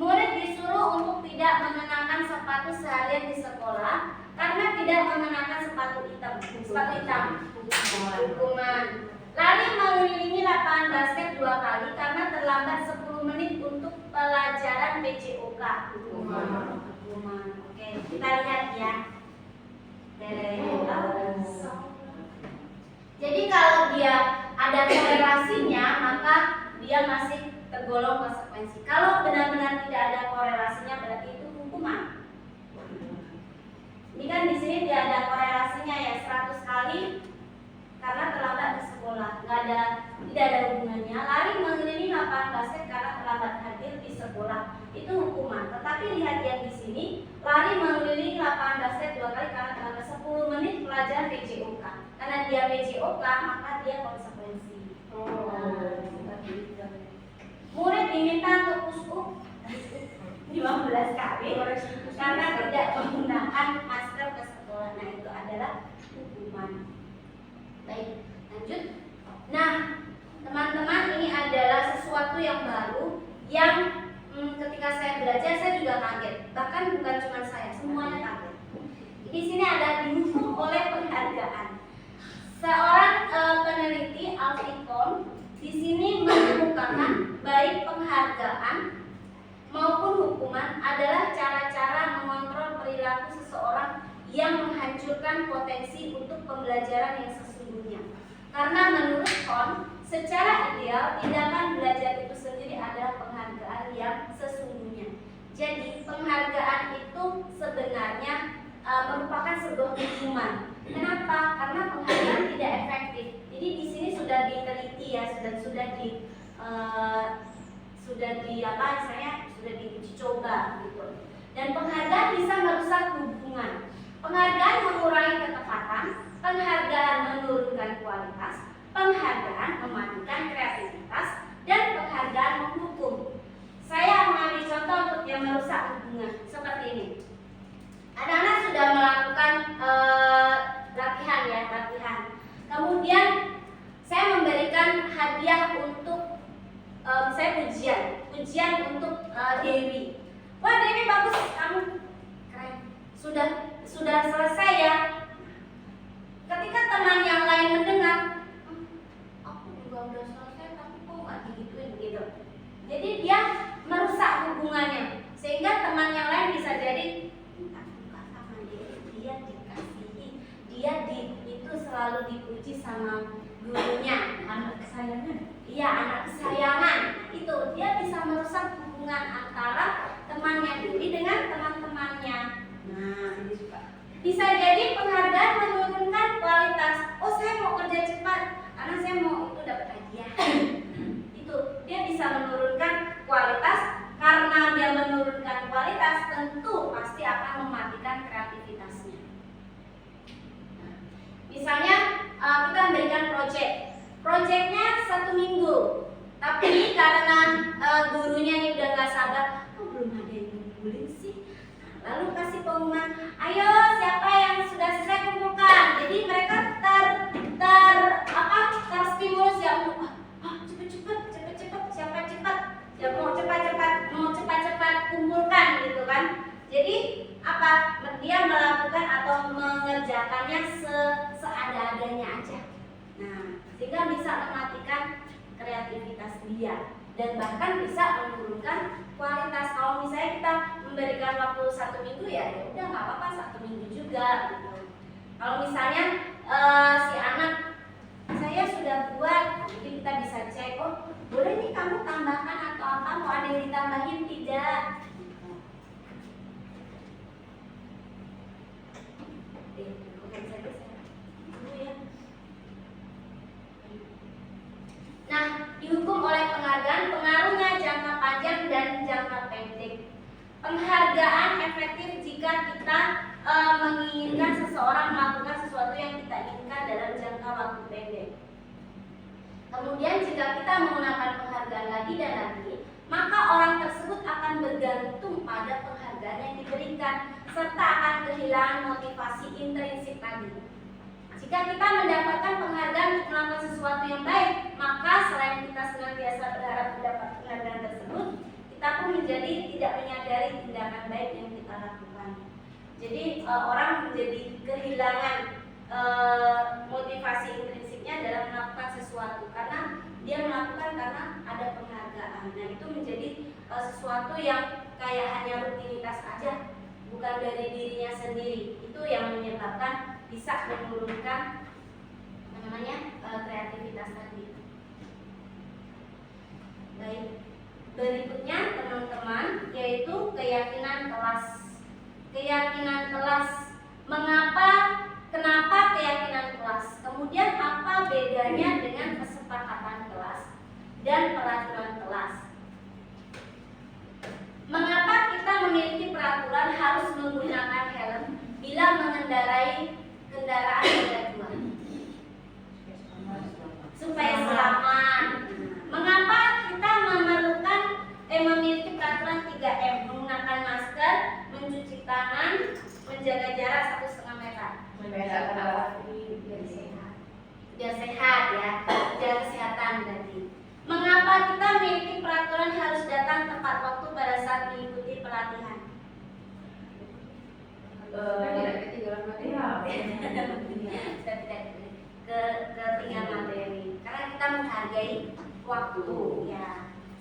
Murid disuruh untuk tidak mengenakan sepatu seharian di sekolah karena tidak mengenakan sepatu hitam. Hukuman. Lari mengelilingi lapangan basket 2 kali karena terlambat 10 menit untuk pelajaran PJOK. Hukuman. Oke, kita lihat ya. Jadi kalau dia ada korelasinya, maka dia masih tergolong konsekuensi. Kalau benar-benar tidak ada korelasinya, berarti itu hukuman. Ini kan di sini tidak ada korelasinya ya, 100 kali karena terlambat di sekolah, tidak ada hubungannya. Lari mengelilingi lapangan basket karena terlambat hadir di sekolah, itu hukuman. Tetapi lihat yang di sini, lari mengelilingi lapangan basket 2 kali karena terlambat 10 menit pelajaran PJOK. karena dia PJOK maka dia konsekuensi. Oh. Seperti itu. Murid diminta untuk push up 15 kali karena tidak menggunakan masker ke sekolah. Nah, itu adalah hukuman. Baik, lanjut. Nah, teman-teman, ini adalah sesuatu yang baru yang ketika saya belajar saya juga kaget. Bahkan bukan cuma saya, semuanya kaget. Di sini ada dihukum oleh penghargaan. Seorang peneliti Alficon di sini mengemukakan baik penghargaan maupun hukuman adalah cara-cara mengontrol perilaku seseorang yang menghancurkan potensi untuk pembelajaran yang sesungguhnya. Karena menurut Kohn, secara ideal tindakan belajar itu sendiri adalah penghargaan yang sesungguhnya. Jadi penghargaan itu sebenarnya merupakan sebuah hukuman. Kenapa? Karena penghargaan tidak efektif. Jadi di sini sudah diteliti ya, sudah diuji coba gitu. Dan penghargaan bisa merusak hubungan. Penghargaan mengurangi ketepatan, penghargaan menurunkan kualitas, penghargaan mematikan kreativitas, dan penghargaan menghukum. Saya mengambil contoh untuk yang merusak hubungan seperti ini. Anak-anak sudah melakukan latihan. Kemudian saya memberikan hadiah untuk saya pujian untuk Dewi. Wah, Dewi bagus, kamu keren. Sudah selesai ya. Ketika teman yang lain mendengar, aku juga udah selesai tapi kok nggak digituin gitu. Jadi dia merusak hubungannya sehingga teman yang lain bisa jadi sama dia dikasihi, itu selalu dipuji sama gurunya, anak kesayangan. Iya, anak kesayangan. Itu dia bisa merusak hubungan antara temannya Dewi dengan teman-temannya. Nah, bisa jadi penghargaan menurunkan kualitas. Oh, saya mau kerja cepat karena saya mau itu dapat hadiah. Itu dia bisa menurunkan kualitas. Karena dia menurunkan kualitas, tentu pasti akan mematikan kreativitasnya. Nah, misalnya kita memberikan proyeknya 1 minggu, tapi karena gurunya ini udah gak sabar, kok belum ada yang ngumpulin sih. Lalu kasih pengumuman, ayo siapa yang sudah selesai kumpulkan. Jadi mereka terstimulus ya untuk cepet siapa cepat ya mau cepat kumpulkan gitu kan. Jadi apa, dia melakukan atau mengerjakannya seada-adanya aja. Nah, sehingga bisa mematikan kreativitas dia dan bahkan bisa menurunkan kualitas. Kalau misalnya kita memberikan waktu 1 minggu ya udah nggak apa-apa 1 minggu juga gitu. Kalau misalnya si anak saya sudah buat, jadi kita bisa cek, oh boleh nih kamu tambahkan atau apa, mau ada yang ditambahin tidak? Nah, dihukum oleh penghargaan, pengaruhnya jangka panjang dan jangka pendek. Penghargaan efektif jika kita menginginkan seseorang melakukan sesuatu yang kita inginkan dalam jangka waktu pendek. Kemudian jika kita menggunakan penghargaan lagi dan lagi, maka orang tersebut akan bergantung pada penghargaan yang diberikan serta akan kehilangan motivasi intrinsik tadi. Jika kita mendapatkan penghargaan untuk melakukan sesuatu yang baik, maka selain kita senantiasa berharap mendapat penghargaan tersebut, kita pun menjadi tidak menyadari tindakan baik yang kita lakukan. Jadi orang menjadi kehilangan motivasi intrinsiknya dalam melakukan sesuatu karena dia melakukan karena ada penghargaan. Nah, itu menjadi sesuatu yang kayak hanya rutinitas aja, bukan dari dirinya sendiri. Itu yang menyebabkan bisa menurunkan kreativitas tadi. Baik, berikutnya teman-teman yaitu keyakinan kelas. Keyakinan kelas. Kenapa keyakinan kelas? Kemudian apa bedanya dengan kesepakatan kelas dan peraturan kelas? Mengapa kita memiliki peraturan harus menggunakan helm bila mengendarai kendaraan roda 2? biar sehat ya, jaga kesehatan berarti. Mengapa kita memiliki peraturan harus datang tepat waktu pada saat mengikuti pelatihan? Tidak ketinggalan materi. Ketinggalan materi karena kita menghargai waktu ya.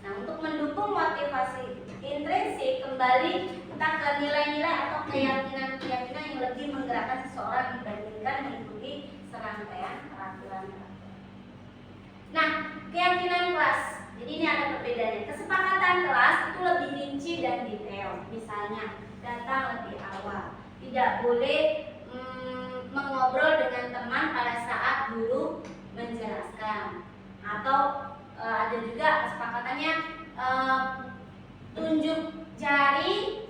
Nah, untuk mendukung motivasi intrinsik, kembali kita ke nilai-nilai atau keyakinan-keyakinan yang lebih menggerakkan seseorang dibandingkan mengikuti serangkaian peraturan. Nah, keyakinan kelas. Jadi ini ada perbedaannya. Kesepakatan kelas itu lebih rinci dan detail. Misalnya, datang lebih awal. Tidak boleh mengobrol dengan teman pada saat guru menjelaskan. Atau ada juga kesepakatannya tunjuk jari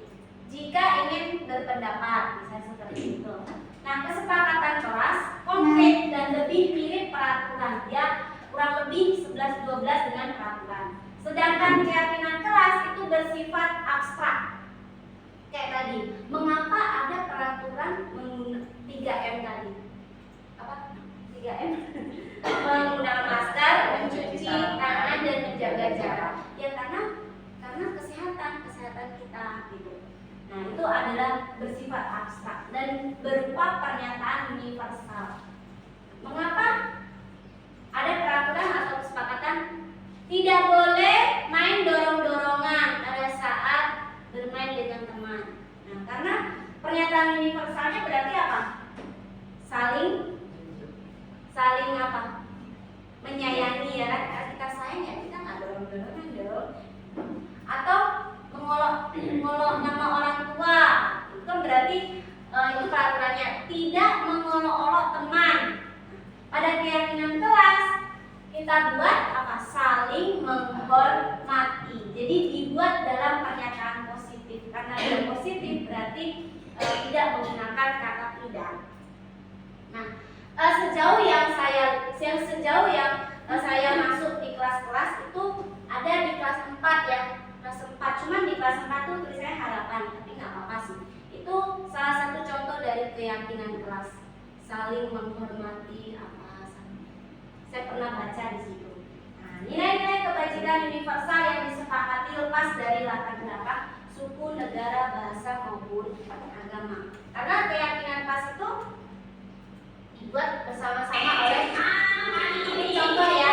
jika ingin berpendapat, misalnya seperti itu. Nah, kesepakatan kelas konkret dan lebih mirip peraturan, ya kurang lebih 11-12 dengan peraturan. Sedangkan keyakinan kelas itu bersifat abstrak. Kayak tadi, mengapa ada peraturan 3M tadi? Apa? 3M? Menggunakan masker, mencuci tangan dan menjaga jarak. Ya karena kesehatan kita gitu. Nah, itu adalah bersifat abstrak dan berupa pernyataan universal. Mengapa ada peraturan atau kesepakatan tidak boleh main dorong-dorongan pada saat bermain dengan teman? Nah, karena pernyataan universalnya berarti apa? Saling apa? Menyayangi ya kan? Kalau kita sayang ya kita nggak dorong-dorongan dong. Atau mengolok nama orang tua, itu kan berarti itu peraturannya tidak mengolok-olok teman. Pada keyakinan kelas kita buat apa? Saling menghormati. Jadi dibuat dalam pernyataan positif. Karena dia positif berarti tidak menggunakan kata tidak. Nah, sejauh yang saya masuk di kelas-kelas itu ada di kelas 4 ya. Kelas 4, cuman di kelas 4 tuh tulisannya harapan, tapi nggak apa-apa sih. Itu salah satu contoh dari keyakinan kelas, saling menghormati apa. Saya pernah baca di situ. Nah, nilai-nilai kebajikan universal yang disepakati lepas dari latar belakang suku, negara, bahasa maupun agama. Karena keyakinan kelas itu dibuat bersama-sama oleh ini contoh ya.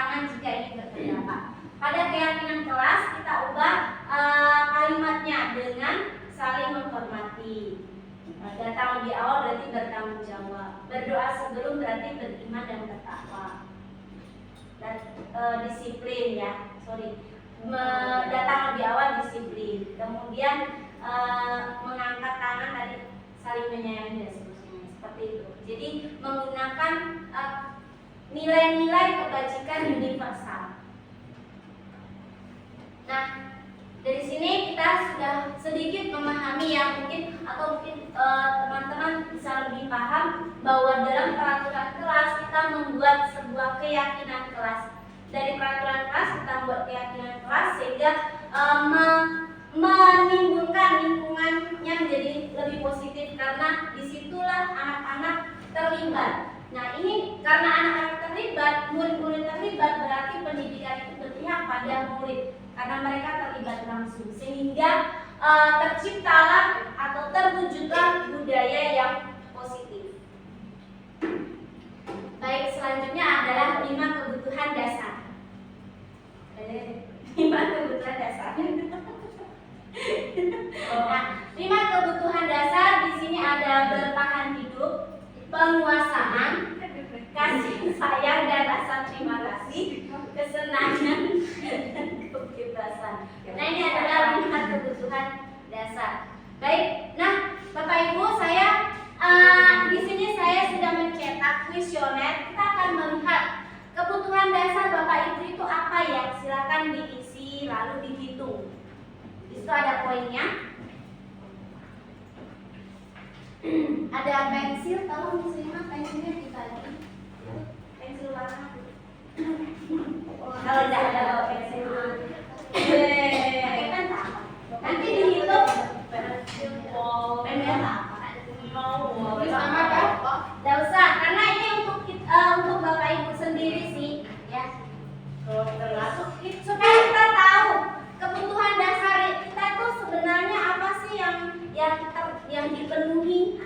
tangan jika ingin berpendapat. Pada keyakinan kelas kita ubah kalimatnya dengan saling menghormati. Datang lebih awal berarti bertanggung jawab. Berdoa sebelum berarti beriman dan bertakwa. Dan disiplin ya, datang lebih awal disiplin. Kemudian mengangkat tangan tadi saling menyayangi dan seterusnya seperti itu. Jadi menggunakan nilai-nilai kebajikan universal. Nah, dari sini kita sudah sedikit memahami ya mungkin teman-teman bisa lebih paham bahwa dalam peraturan kelas kita membuat sebuah keyakinan kelas. Dari peraturan kelas kita membuat keyakinan kelas sehingga menimbulkan lingkungannya menjadi lebih positif karena disitulah anak-anak terlibat. Nah ini karena anak-anak terlibat, murid-murid terlibat berarti pendidikan itu berpihak pada murid karena mereka terlibat langsung sehingga terciptalah atau terwujudlah budaya yang positif. Baik, selanjutnya adalah 5 kebutuhan dasar. 5 kebutuhan dasar. Nah, 5 kebutuhan dasar di sini ada bertahan hidup, penguasaan, kasih sayang dan rasa terima kasih, kesenangan, dan kebebasan. Nah ini adalah 5 kebutuhan dasar. Baik, nah Bapak Ibu di sini saya sudah mencetak kuesioner. Kita akan melihat kebutuhan dasar Bapak Ibu itu apa ya. Silakan diisi lalu dihitung. Di situ ada poinnya. Ada pensil, tolong diterima pensilnya dibagi. Pensil warna. Kalau tidak ada pensil, kan sama. Nanti dihitung. Pensil apa? Sama apa? Tidak usah, karena ini untuk Bapak Ibu sendiri sih, ya. Termasuk supaya kita tahu kebutuhan dasar kita itu sebenarnya apa sih yang dipenuhi.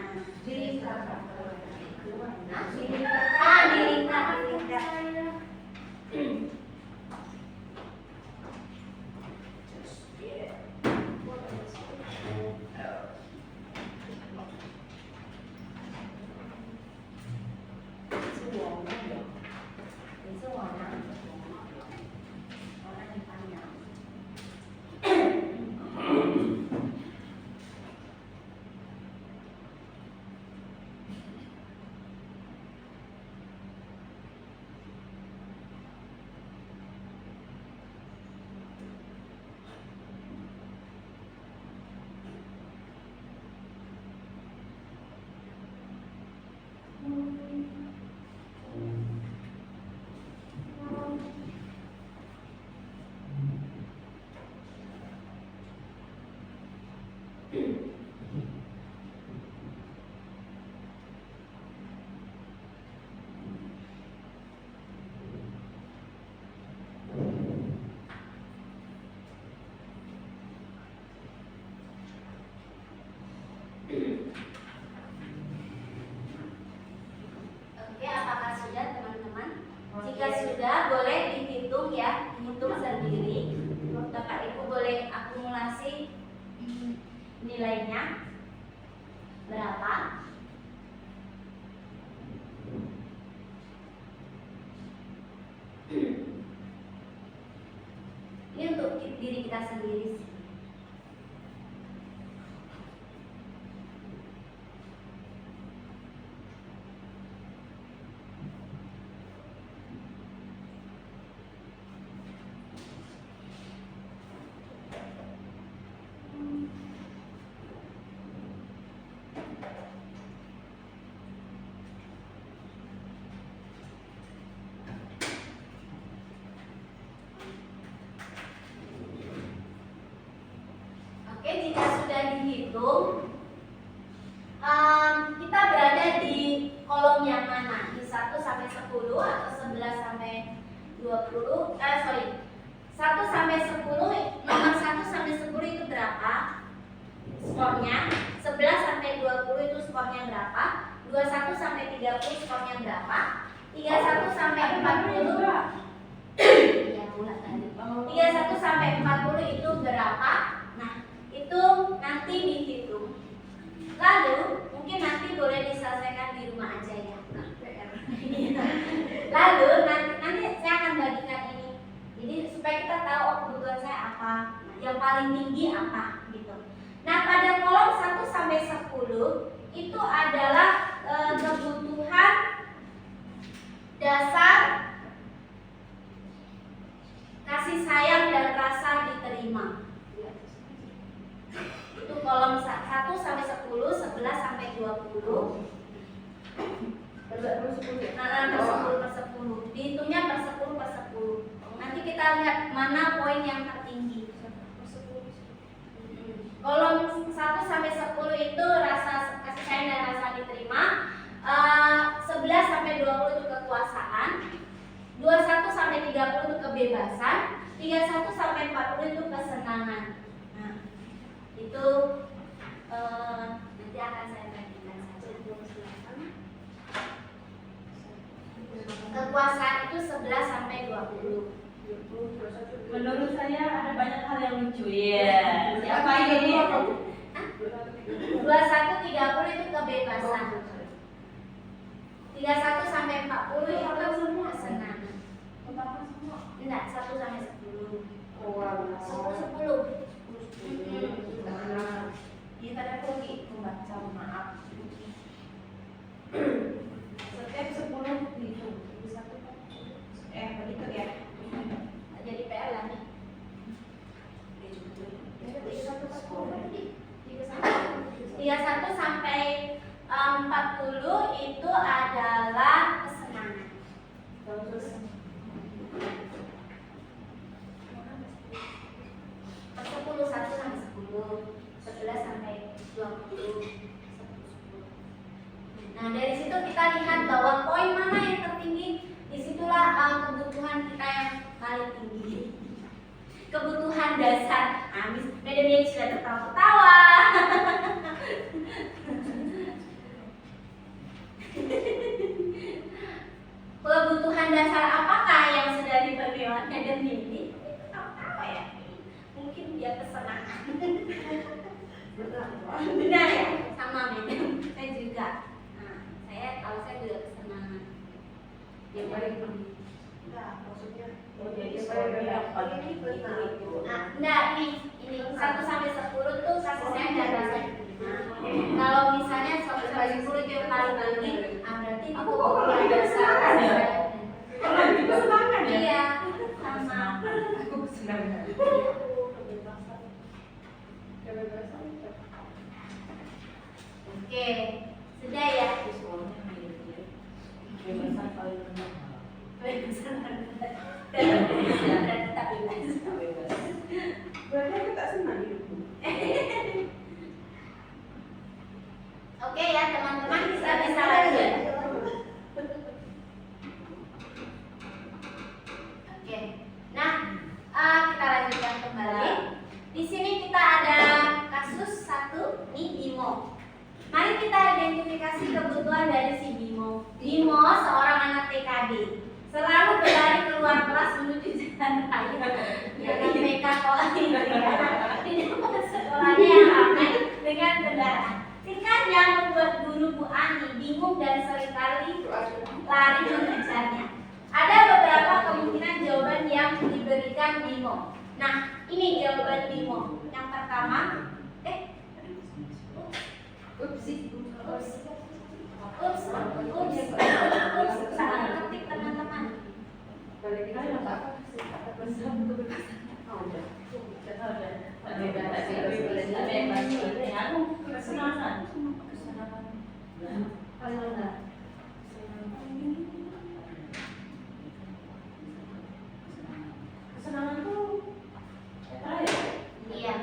Oke, apakah sudah teman-teman? Jika sudah, boleh dihitung ya, dihitung sendiri. Bapak Ibu boleh akumulasi nilainya berapa. Ini untuk diri kita sendiri sih. Oke, jika sudah dihitung, kita berada di kolom yang mana? Di 1 sampai 10 atau 11 sampai 20? 1 sampai 10, nomor 1 sampai 10 itu berapa skornya? 11 sampai 20 itu skornya berapa? 21 sampai 30 skornya berapa? 31 sampai 40 bulat tadi. 31 sampai 40 itu berapa? Nah, itu nanti dihitung. Lalu mungkin nanti boleh diselesaikan di rumah aja ya. Lalu nanti saya akan bagikan ini. Jadi supaya kita tahu kebutuhan saya apa, yang paling tinggi apa gitu. Nah, pada kolom 1 sampai 10 itu adalah kebutuhan dasar kasih sayang dan rasa diterima. Itu kolom 1 sampai 10, 11 sampai 20. Per 10 per 10. Dihitungnya per 10 per 10. Nanti kita lihat mana poin yang tertinggi. Kolom 1 sampai 10 itu rasa kasih sayang dan rasa diterima. 11 sampai 20 itu kekuasaan. 21 sampai 30 itu kebebasan. 31 sampai 40 itu kesenangan. Nah, itu nanti akan saya bagikan saja. Kekuasaan itu 11 sampai 20. Menurut saya ada banyak hal yang lucu ya. Siapa ini? 21 30 itu kebebasan. 31 sampai 40 itu kesenangan. Enggak, 1 sampai 10. 10. Kita ada pergi membaca maaf. Setiap 10 dihitung. Begitu ya. Jadi PR lagi. 31 sampai 40 itu adalah kesenangan. 10 1 sampai 10, 11 sampai 20. Nah, dari situ kita lihat bahwa poin mana yang tertinggi, disitulah kebutuhan kita yang paling tinggi. Kebutuhan dasar. Madam yang sudah tertawa-tawa. Kebutuhan dasar apakah yang sudah dibagi oleh Madam ini? Tahu ya? Mungkin dia kesenangan. Benar ya? Sama Madam. Saya juga. Nah, kalau saya juga kesenangan. Yang paling tinggi. Maksudnya jadi enggak, ini 1 sampai 10 tuh kasih sayang dan rasa diterima. Kalau misalnya 1 sampai 10 itu yang paling tinggi, berarti itu kebutuhan dasar. kesenangan ya? Iya, sama. Aku kesenangan. Oke, sudah ya. Kebebasan paling rendah. Berarti aku tak senang hidupku. Oke ya teman-teman, kita bisa lanjut. Oke, nah kita lanjutkan kembali. Di sini kita ada kasus 1, nih Bimo. Mari kita identifikasi kebutuhan dari si Bimo. Bimo seorang anak TKD. Selalu berlari keluar kelas menuju jalan raya. Jangan PK kok ini ya. Di depan sekolahnya yang ramai dengan kendaraan. Singkatnya membuat guru Bu Ani bingung dan seringkali lari mengejarnya. Ada beberapa kemungkinan jawaban yang diberikan Bimo. Nah, ini jawaban Bimo. Yang pertama, salah ketik teman-teman. Kesenangan tuh Iya.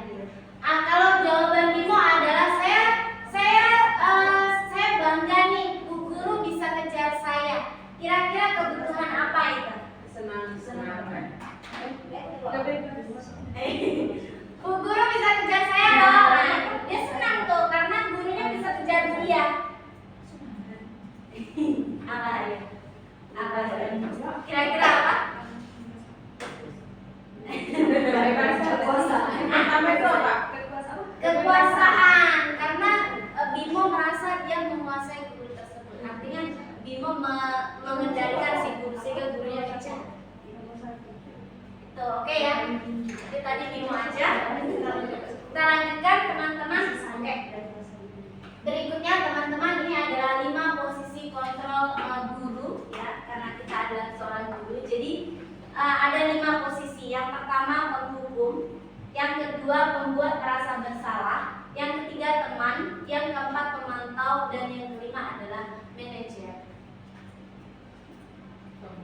Kalau jawaban Bimo adalah saya bangga nih, Bu Guru bisa kejar saya. Kira-kira kebutuhan apa itu? Bu Guru bisa kejar saya loh. Nah, dia senang tuh karena gurunya bisa kejar dia. akhirnya Bimo mengendalikan si guru sehingga gurunya bicara. Tuh, oke ya. Itu tadi Bimo aja. Kita lanjutkan teman-teman. Oke. Berikutnya teman-teman, ini adalah 5 posisi kontrol guru ya, karena kita adalah seorang guru. Jadi ada 5 posisi. Yang pertama penghukum, yang kedua pembuat merasa bersalah, yang ketiga teman, yang keempat pemantau, dan yang kelima adalah manajer.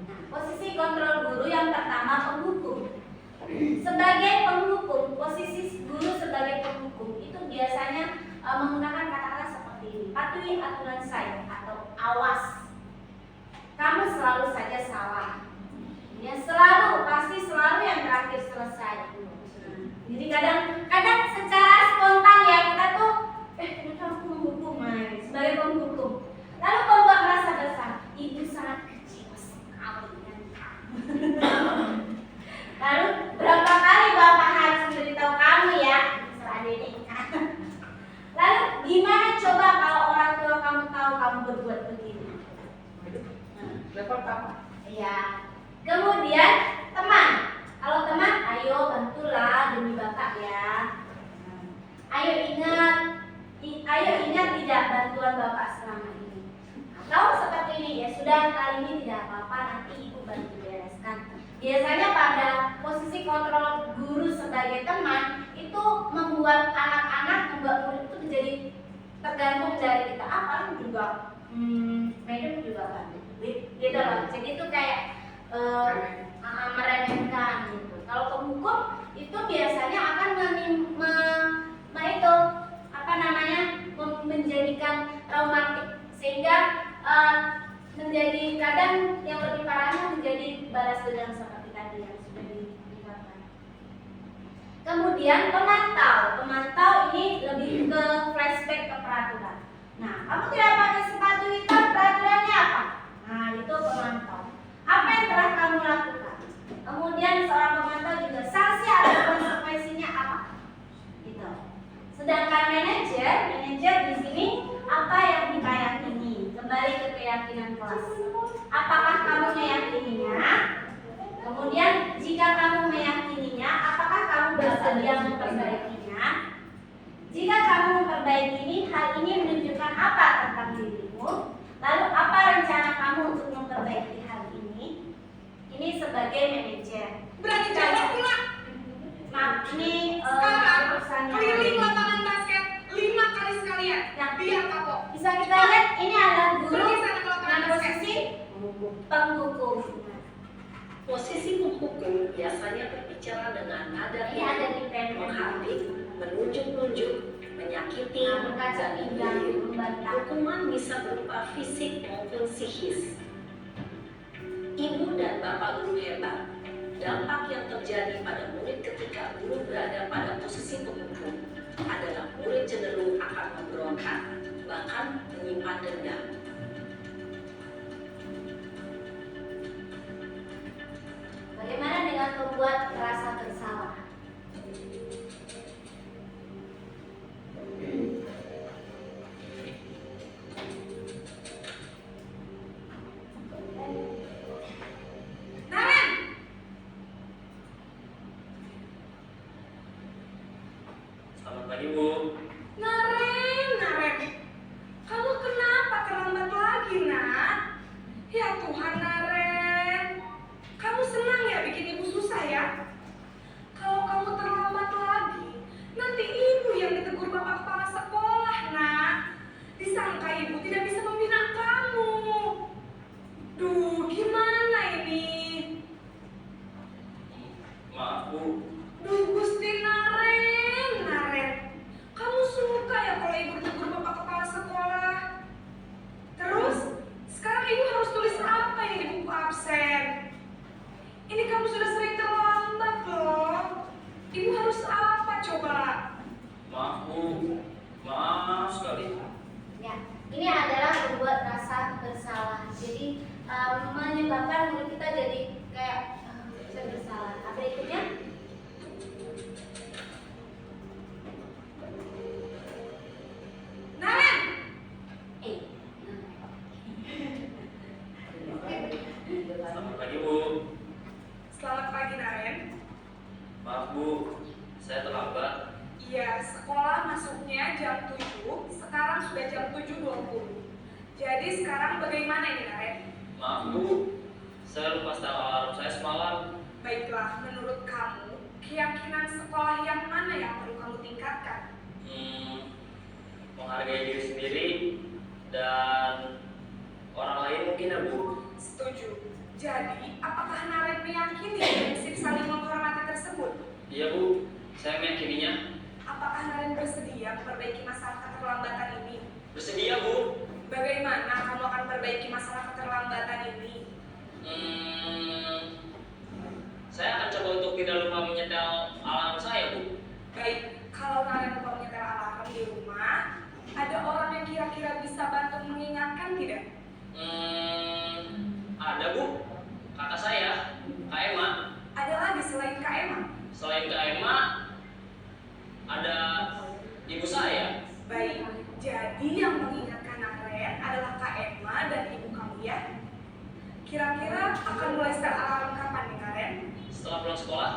Nah, posisi kontrol guru yang pertama penghukum. Sebagai penghukum, posisi guru sebagai penghukum itu biasanya menggunakan kata-kata seperti ini: patuhi aturan saya, atau awas, kamu selalu saja salah. Ya, selalu, pasti selalu yang terakhir selesai. Jadi kadang secara spontan ya kita tuh kenapa aku menghukum sebagai penghukum. Lalu pembuat merasa bersalah, ibu sangat kecewa sekali dengan kamu. Lalu berapa kali bapak harus memberitahu kamu ya, serah Dede. Lalu gimana coba kalau orang tua kamu tahu kamu berbuat begini? Level apa? Iya. Kemudian teman. Kalau teman, ayo bantulah demi bapak ya. Ayo ingat tidak bantuan bapak selama ini. Atau seperti ini, ya sudah kali ini tidak apa-apa, nanti ibu bantu bereskan. Biasanya pada posisi kontrol guru sebagai teman itu membuat anak-anak, membuat murid itu menjadi tergantung dari kita. Paling juga, madam juga bantu, gitu loh. Jadi itu kayak meremehkan gitu. Kalau penghukum itu biasanya akan menjadikan traumatik sehingga menjadi kadang yang lebih parahnya menjadi balas dendam seperti tadi yang sudah dikatakan. Kemudian pemantau ini lebih ke flashback ke peraturan. Nah, kamu tidak pakai sepatu hitam, peraturannya apa? Nah, itu pemantau. Apa yang telah kamu lakukan? Kemudian seorang pemantau juga sanksi atau konsekuensinya apa? Gitu. Sedangkan manajer di sini apa yang kita yakini? Kembali ke keyakinan kelas. Apakah kamu meyakininya? Kemudian jika kamu meyakininya, apakah kamu bersedia memperbaikinya? Jika kamu memperbaiki ini, hal ini menunjukkan apa tentang dirimu? Lalu apa rencana kamu untuk memperbaiki hal ini? Ini sebagai manajer. Berani jawab pula. Maaf, ini Sekarang keliling lapangan basket 5 kali sekalian. Yang Biar kapok. bisa kita lihat ini adalah guru Pergi sana ke lapangan dengan basket. posisi penghukum. Posisi penghukum biasanya berbicara dengan nada Ini ada di pen. menghardik, menunjuk-nunjuk, menyakiti, Berkaca dan pinggang, menyindir. membantah. Hukuman bisa berupa fisik maupun psikis. Ibu dan bapak guru hebat. Dampak yang terjadi pada murid ketika guru berada pada posisi penghukum adalah murid cenderung akan memberontak, bahkan menyimpan dendam. Bagaimana dengan pembuat merasa bersalah? Naren, Selamat pagi, Bu. Naren, kamu kenapa terlambat lagi, nak? Ya Tuhan, Naren, kamu senang ya bikin ibu susah ya? 7.20. Jadi sekarang bagaimana ini, Naren? Maaf Bu, saya lupa setel alarm saya semalam. Baiklah, menurut kamu, keyakinan sekolah yang mana yang perlu kamu tingkatkan? Menghargai diri sendiri dan orang lain mungkin ya Bu. Setuju. Jadi, apakah Naren meyakini prinsip saling menghormati tersebut? Iya Bu, saya meyakininya. Apakah Naren bersedia memperbaiki masalah keterlambatan ini? Bersedia Bu. Bagaimana kamu akan perbaiki masalah keterlambatan ini? Saya akan coba untuk tidak lupa menyetel alarm saya Bu. Baik, kalau Naren lupa menyetel alarm di rumah, ada orang yang kira-kira bisa bantu mengingatkan tidak? Ada Bu, kakak saya, Kak Emma. Ada lagi selain Kak Emma? Selain Kak Emma, ada ibu saya. Baik, jadi yang mengingatkan Naren adalah Kak Emma dan ibu kamu ya? Kira-kira akan mulai setel alarm kapan nih Naren? Setelah pulang sekolah,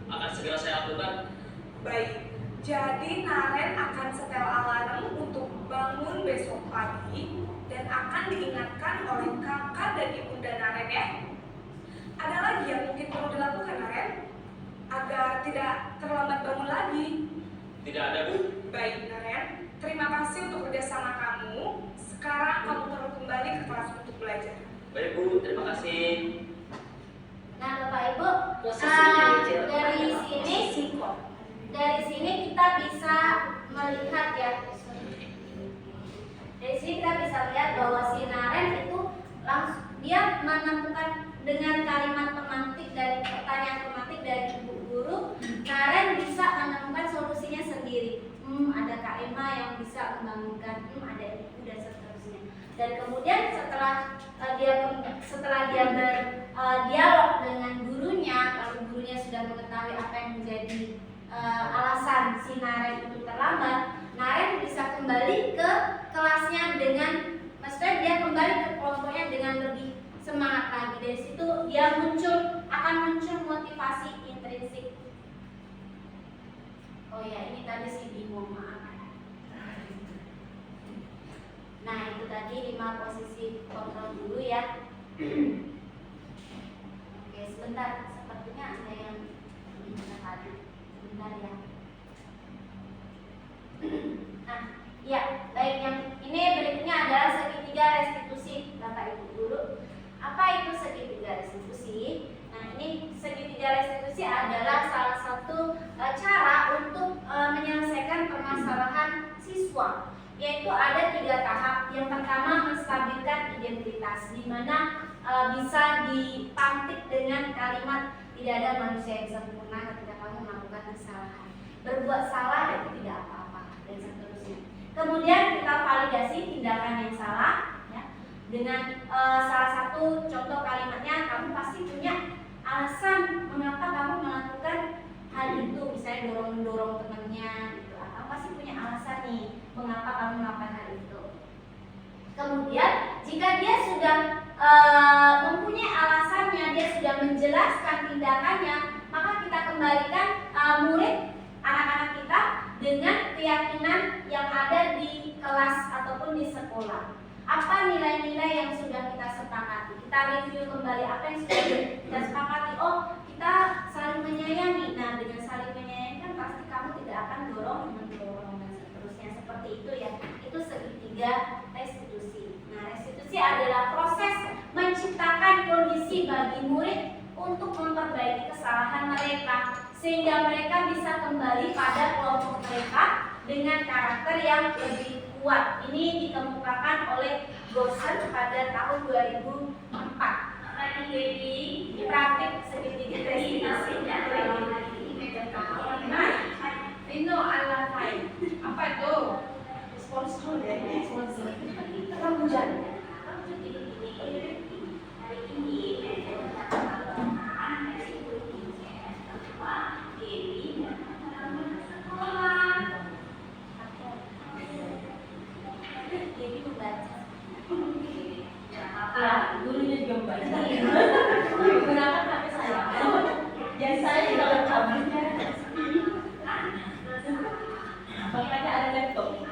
akan segera saya lakukan. Baik, jadi Naren akan setel alarm untuk bangun besok pagi dan akan diingatkan oleh kakak dan ibunda Naren ya. Ada lagi yang mungkin perlu dilakukan Naren agar tidak terlambat bangun lagi? Tidak ada Bu. Baik Naren, terima kasih untuk kerjasama kamu. Sekarang kamu perlu kembali ke kelas untuk belajar. Baik Bu, terima kasih. Nah, Bapak Ibu, dari sini kita bisa melihat ya. Dari sini kita bisa lihat bahwa si Naren itu langsung dia menemukan dengan kalimat pemantik dari pertanyaan pemantik dari ibu guru, Naren bisa menemukan solusinya sendiri. Ada Kak Emma yang bisa membangunkan, ada ibu dan seterusnya. Dan kemudian setelah dia berdialog dengan gurunya, kalau gurunya sudah mengetahui apa yang menjadi alasan si Naren untuk terlambat, Naren bisa kembali ke kelasnya dengan, maksudnya dia kembali ke kelompoknya dengan lebih semangat lagi. Dari situ dia akan muncul motivasi intrinsik. Oh ya, ini tadi si bingung, maaf. Nah, itu tadi 5 posisi kontrol dulu ya. Oke, sebentar, sepertinya ada yang ingin tadi. Sebentar ya. Nah, ya, baik, yang ini berikutnya adalah segitiga restitusi, Bapak Ibu guru. Apa itu segitiga restitusi? Nah, ini segitiga restitusi adalah salah satu cara untuk menyelesaikan permasalahan siswa, yaitu ada 3 tahap. Yang pertama, menstabilkan identitas, di mana bisa dipantik dengan kalimat tidak ada manusia yang sempurna ketika kamu melakukan kesalahan. Berbuat salah itu tidak apa-apa dan seterusnya. Kemudian kita validasi tindakan yang salah ya, dengan salah satu contoh kalimatnya, kamu pasti punya alasan mengapa kamu melakukan hal itu, misalnya dorong-mendorong temannya gitu. Kamu pasti punya alasan nih mengapa kamu melakukan hal itu. Kemudian jika dia sudah mempunyai alasannya, dia sudah menjelaskan tindakannya, maka kita kembalikan murid anak-anak kita dengan keyakinan yang ada di kelas ataupun di sekolah. Apa nilai-nilai yang sudah kita sepakati? Kita review kembali apa yang sudah kita sepakati. Oh, kita saling menyayangi. Nah, dengan saling menyayangi kan pasti kamu tidak akan dorong-mendorong dan seterusnya. Seperti itu ya. Itu segitiga restitusi. Nah, restitusi adalah proses menciptakan kondisi bagi murid untuk memperbaiki kesalahan mereka, sehingga mereka bisa kembali pada kelompok mereka dengan karakter yang lebih kuat. Ini dikemukakan oleh Goshen pada tahun 2004. Ini praktik segitiga restitusi. Nah, Vino Alafai, apa itu? Sponsor dari sponsor. Rambujan. Gurunya juga membaca. Gunakan HP saya. Jadi saya juga rekamannya. Makanya ada laptop.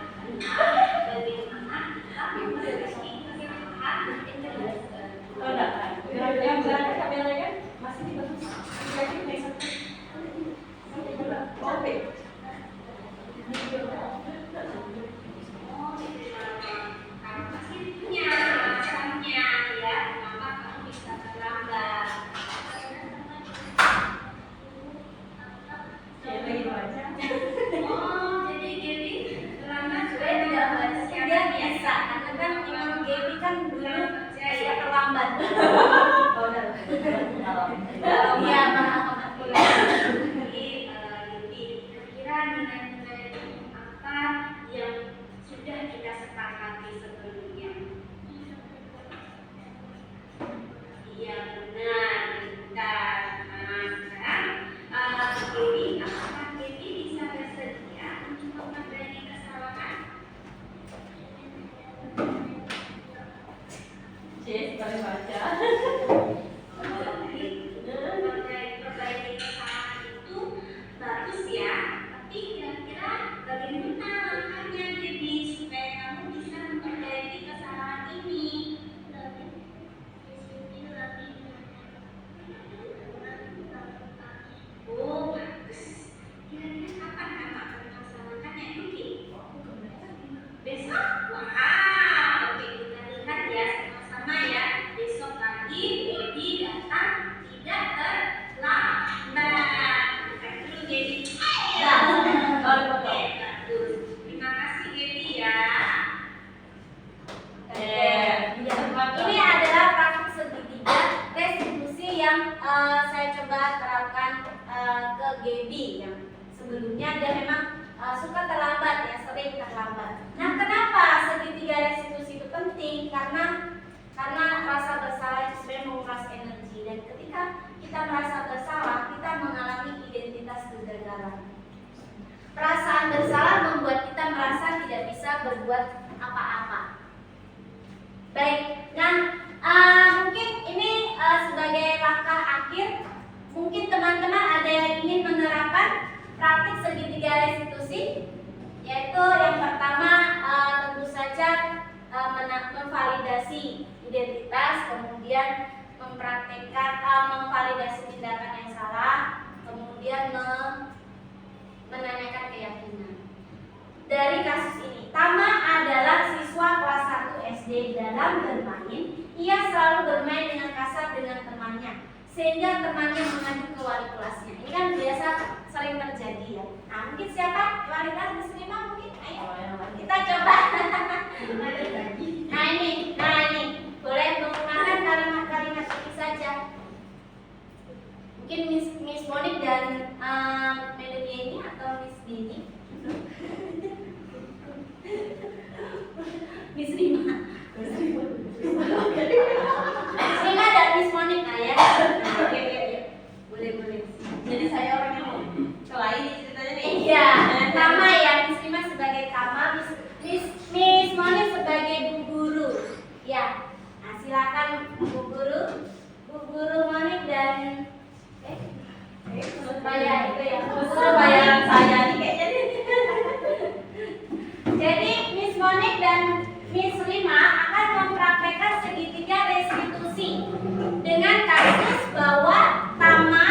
sekali baca. Perbaiki kesalahan itu bagus ya, tapi kira-kira bagaimana langkahnya jadi supaya kamu bisa memperbaiki kesalahan ini? Oh, bagus. Kira-kira kapan kamu akan melaksanakannya, Yuki? Besok? Wah, oke, kita lihat ya sama-sama ya. Besok pagi Baby datang tidak terlambat. Kita dulu Baby. Bagus. Terima kasih Baby ya. Ini adalah praktik segitiga restitusi yang saya coba terapkan ke Gaby yang sebelumnya dia memang suka terlambat ya, sering terlambat. Nah, kenapa segitiga restitusi itu penting? Karena rasa bersalah itu sebenarnya menguras energi, dan ketika kita merasa bersalah, kita mengalami identitas kegagalan. Perasaan bersalah membuat kita merasa tidak bisa berbuat apa-apa. Baik, nah mungkin ini sebagai langkah akhir, mungkin teman-teman ada yang ingin menerapkan praktik segitiga restitusi, yaitu yang pertama tentu saja memvalidasi identitas, kemudian mempraktekkan memvalidasi tindakan yang salah, kemudian menanyakan keyakinan. Dari kasus ini, Tama adalah siswa kelas 1 SD. Dalam bermain, ia selalu bermain dengan kasar dengan temannya, sehingga temannya mengadu ke wali kelasnya. Ini kan biasa sering terjadi ya. Nah, mungkin siapa wali kelas bisa terima? Mungkin ayo kita coba. Nah ini boleh menggunakan kalimat-kalimat ini saja. Mungkin Miss Monik dan Melody ini atau Miss Dini. Miss Rima. Miss Rima dan Miss Monik ya. Oke. Boleh. Jadi saya orang yang selain ceritanya nih. Iya, Tama ya, Miss Rima sebagai Tama, Miss Monik sebagai Bu Guru. Ya. Nah, silakan Bu Guru Monik dan supaya itu ya. Bu Guru bayaran saya nih kayaknya. Jadi Miss Monik dan Miss Rima akan mempraktekkan segitiga restitusi dengan kasus bahwa Tama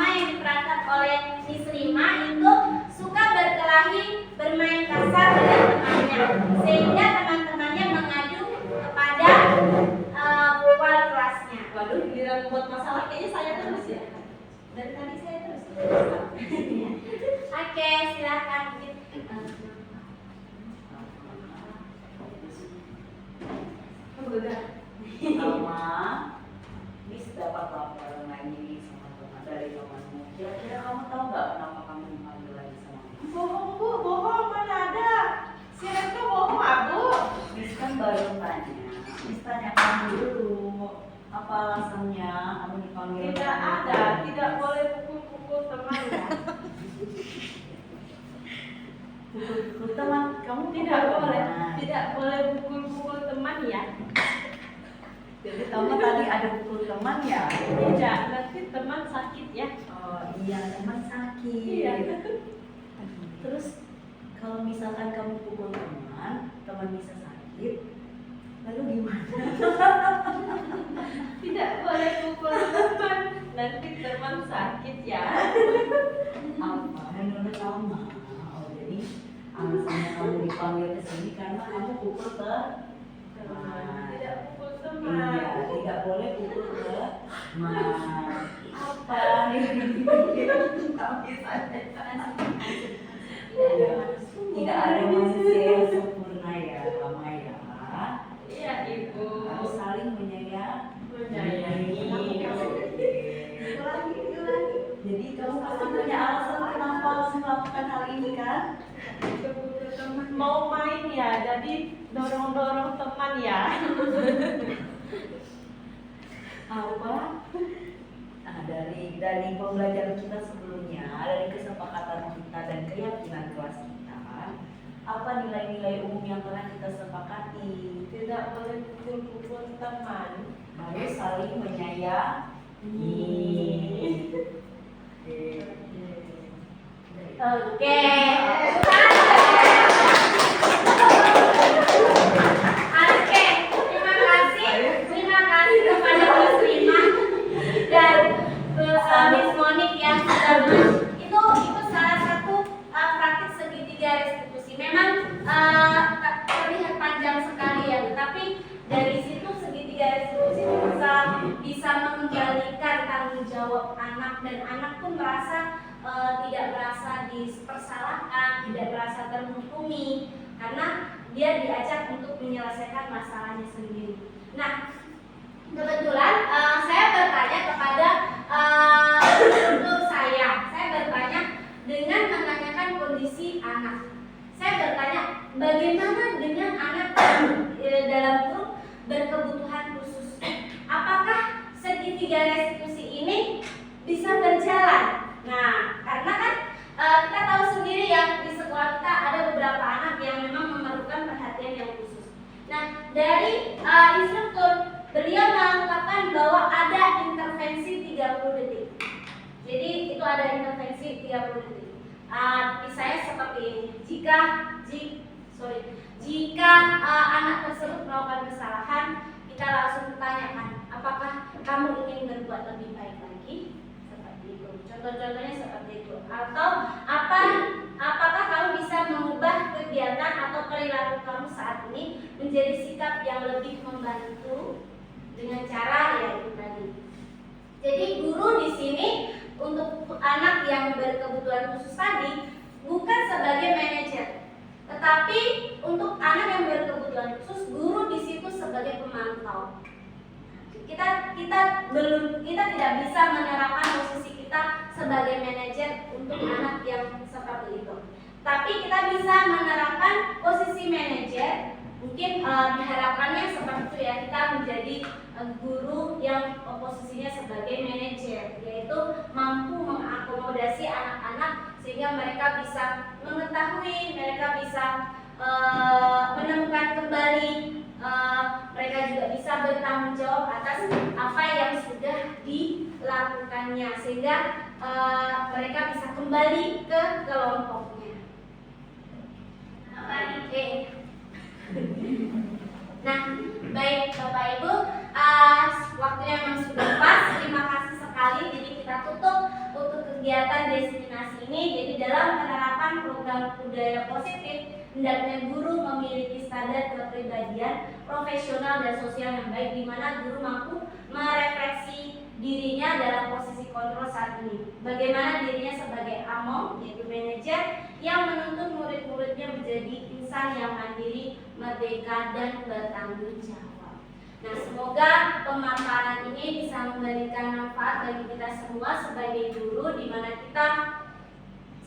yang diperankan oleh Miss Rima itu suka berkelahi, bermain kasar dengan temannya, sehingga teman-temannya mengadu kepada wali kelasnya. Waduh, giliran buat masalah kayaknya saya terus ya. Dari tadi saya terus. Oke, silakan. Sama Miss dapat laporan lagi sama teman dari temanmu. Kira-kira kamu tahu nggak kenapa kamu dipanggil lagi sama Miss? Bohong Bu, bohong, mana ada. Si Reska bohong Bu. Miss kan baru tanya. Miss tanyakan dulu apa alasannya kamu dipanggil. Tidak ada, tidak boleh pukul-pukul teman ya. Pukul teman, kamu Tidak pukul boleh, teman. tidak boleh pukul-pukul teman ya. Jadi kamu tadi ada pukul teman ya? Tidak, nanti teman sakit ya. Oh iya, teman sakit. Iya. Terus kalau misalkan kamu pukul teman bisa sakit, lalu gimana? Tidak boleh pukul teman, nanti teman sakit ya. Apa menurut kamu? Oh jadi alasannya kamu dipanggil ke sini karena kamu pukul ke teman. Tidak pukul Iya, teman. tidak boleh pukul ke teman. Apa nih? Tidak ada manusia yang sempurna ya, Mama ya. Iya Ibu. Harus saling menyayangi. Ulangi. Jadi kamu pasti punya alasan kenapa harus melakukan hal ini kan? Mau main ya, jadi dorong-dorong teman ya. Apa? Nah, dari pembelajaran kita sebelumnya, dari kesepakatan kita dan keyakinan kelas kita, apa nilai-nilai umum yang telah kita sepakati. Tidak boleh pukul-pukul teman. Baru saling menyayangi. Oke. Oke, terima kasih kepada Miss Rima dan Miss Monik yang sudah itu salah satu praktik segitiga restitusi. Memang terlihat panjang sekali ya, tetapi dari situ segitiga restitusi bisa mengembalikan tanggung jawab anak, dan anak pun merasa tidak merasa dipersalahkan, tidak merasa terhukumi karena dia diajak untuk menyelesaikan masalahnya sendiri. Nah, kebetulan saya bertanya kepada untuk saya bertanya dengan menanyakan kondisi anak. Saya bertanya bagaimana dengan anak dalam kurung berkebutuhan khusus. Apakah segitiga restitusi ini bisa berjalan? Nah, karena kan kita tahu sendiri ya, di sekolah kita ada beberapa anak yang memang memerlukan perhatian yang khusus. Nah, dari instruktur beliau mengungkapkan bahwa ada intervensi 30 detik. Jadi itu ada intervensi 30 detik. Misalnya seperti ini. Jika anak tersebut melakukan kesalahan, kita langsung tanyakan, apakah kamu ingin berbuat lebih baik lagi? Seperti itu. Contoh-contohnya seperti itu. Atau apakah kamu bisa mengubah kegiatan atau perilaku kamu saat ini menjadi sikap yang lebih membantu dengan cara yaitu tadi. Jadi guru di sini untuk anak yang berkebutuhan khusus tadi bukan sebagai manajer, tetapi untuk anak yang berkebutuhan khusus, guru di situ sebagai pemantau. Kita tidak bisa menerapkan posisi kita sebagai manajer untuk anak yang seperti itu. Tapi kita bisa menerapkan posisi manajer. Mungkin diharapkannya seperti itu ya, kita menjadi guru yang posisinya sebagai manajer, yaitu mampu mengakomodasi anak-anak sehingga mereka bisa mengetahui, mereka bisa menemukan kembali, mereka juga bisa bertanggung jawab atas apa yang sudah dilakukannya, sehingga mereka bisa kembali ke kelompoknya. Nah, baik Bapak Ibu, waktunya memang sudah pas. Terima kasih sekali. Jadi kita tutup untuk kegiatan destinasi ini. Jadi dalam penerapan program budaya positif, hendaknya guru memiliki standar kepribadian, profesional dan sosial yang baik, di mana guru mampu merefleksi dirinya dalam posisi kontrol saat ini. Bagaimana dirinya sebagai among, yaitu manajer, yang menuntun murid-muridnya menjadi insan yang mandiri, merdeka, dan bertanggung jawab. Nah, semoga pemaparan ini bisa memberikan manfaat bagi kita semua sebagai guru, di mana kita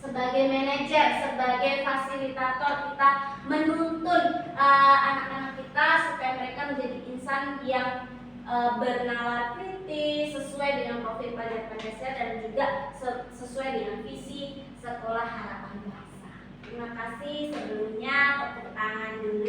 sebagai manajer, sebagai fasilitator, kita menuntun anak-anak kita supaya mereka menjadi insan yang bernalar kritis, sesuai dengan profil pelajar Pancasila, dan juga sesuai dengan visi Sekolah Harapan Bangsa. Terima kasih. Sebelumnya tepuk tangan dulu.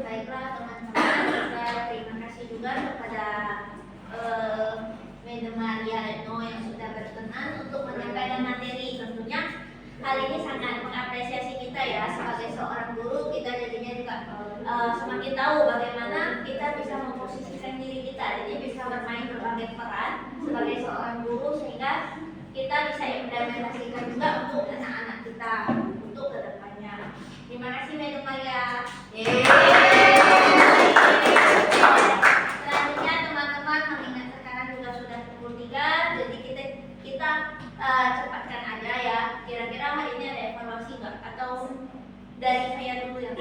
Baiklah teman-teman, saya terima kasih juga kepada Madam Maria Retno yang sudah berkenan untuk menyampaikan materi. Tentunya hal ini sangat mengapresiasi kita ya, sebagai seorang guru. Kita jadinya juga semakin tahu bagaimana kita bisa memposisikan diri kita, jadi bisa bermain berbagai peran sebagai seorang guru, sehingga kita bisa implementasikan juga untuk anak-anak kita untuk kedepannya. Terima kasih Madam Maria. Selanjutnya teman-teman, mengingat sekarang juga sudah pukul 3, jadi kita cepatkan aja ya. Kira-kira hari ini ada evaluasi nggak? Atau dari saya dulu yang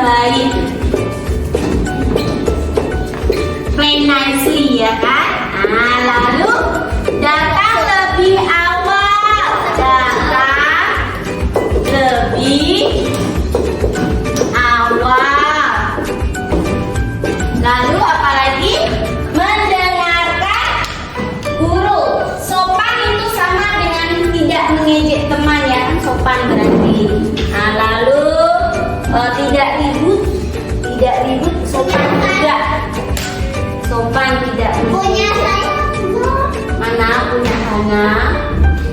baik. Play nicely ya kan? Nah, lalu datang lebih awal. Datang lebih awal. Lalu apa lagi? Mendengarkan guru. Sopan itu sama dengan tidak mengejek teman ya kan, sopan berarti. Nah, lalu tidak ribut, sopan juga. Sopan tidak ribut. Punya saya. Mana punya Hana?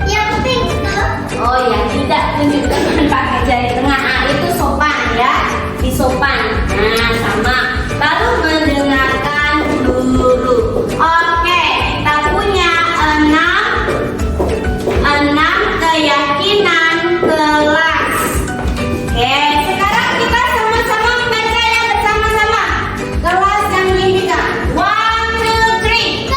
Yang pink tuh. Oh ya, tidak tunjuk teman pakai jari tengah. Ah, itu sopan ya, disopan. Nah, sama. Lalu mendengarkan guru. Oke, kita punya enam keyakinan kelas. Oke, sekarang kita sama-sama membaca yang bersama-sama. Kelas yang diinginkan. 1, 2, 3.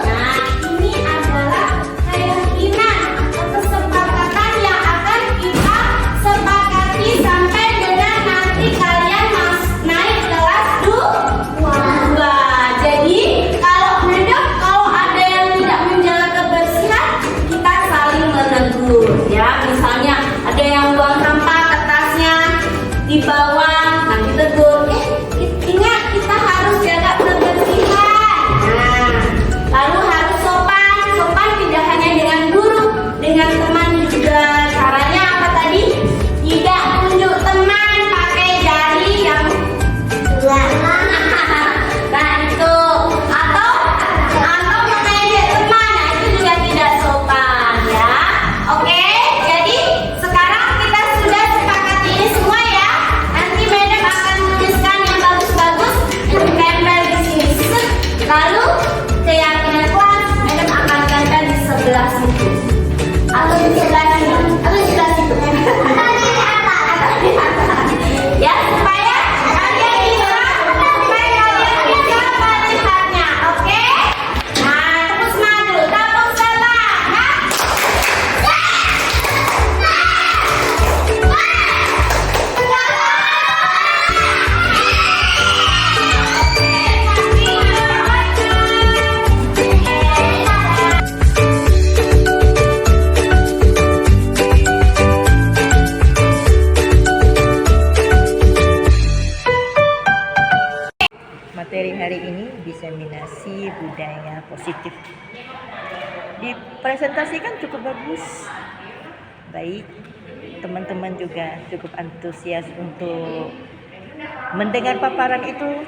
Nah, ini adalah keyakinan atau kesepakatan yang akan kita sepakati sampai dengan nanti kalian naik kelas 2. Jadi kalau ada yang tidak menjaga kebersihan, kita saling menegur ya. Misalnya ada yang buang sampah kertasnya di bawah, nanti tegur. Ingat kita harus jaga kebersihan. Nah, lalu harus sopan tidak hanya dengan guru, dengan teman juga. Caranya apa tadi? Tidak tunjuk teman pakai jari yang nah itu atau mengejek teman. Nah, itu juga tidak sopan ya. Oke, jadi sekarang kita sudah sepakati ini semua ya. Nanti Madam akan tuliskan yang bagus-bagus, tempel di sini. Lalu keyakinan kelas Madam akan tempel di sebelah situ. Atau di sebelah sini. Atau di sebelah situ. Ya, supaya kalian bisa melihatnya. Oke? Nah, tepuk semangat dulu. Tepuk semangat. Materi hari ini diseminasi budaya positif. Dipresentasikan cukup bagus. Baik, teman-teman juga cukup antusias untuk mendengar paparan itu.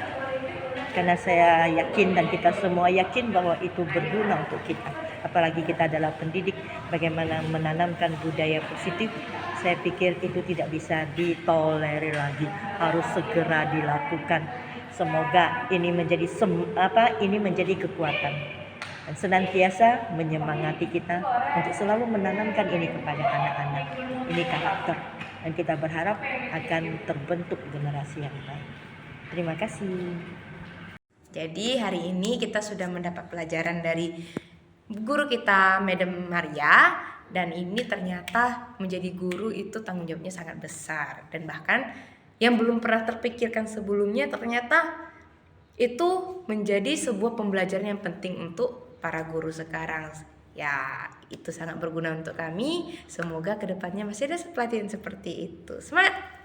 Karena saya yakin dan kita semua yakin bahwa itu berguna untuk kita. Apalagi kita adalah pendidik, bagaimana menanamkan budaya positif. Saya pikir itu tidak bisa ditolerir lagi, harus segera dilakukan. Semoga ini menjadi kekuatan dan senantiasa menyemangati kita untuk selalu menanamkan ini kepada anak-anak. Ini karakter dan kita berharap akan terbentuk generasi yang baik. Terima kasih. Jadi hari ini kita sudah mendapat pelajaran dari guru kita, Madam Maria, dan ini ternyata menjadi guru itu tanggung jawabnya sangat besar, dan bahkan yang belum pernah terpikirkan sebelumnya ternyata itu menjadi sebuah pembelajaran yang penting untuk para guru sekarang. Ya, itu sangat berguna untuk kami. Semoga kedepannya masih ada pelatihan seperti itu. Semangat!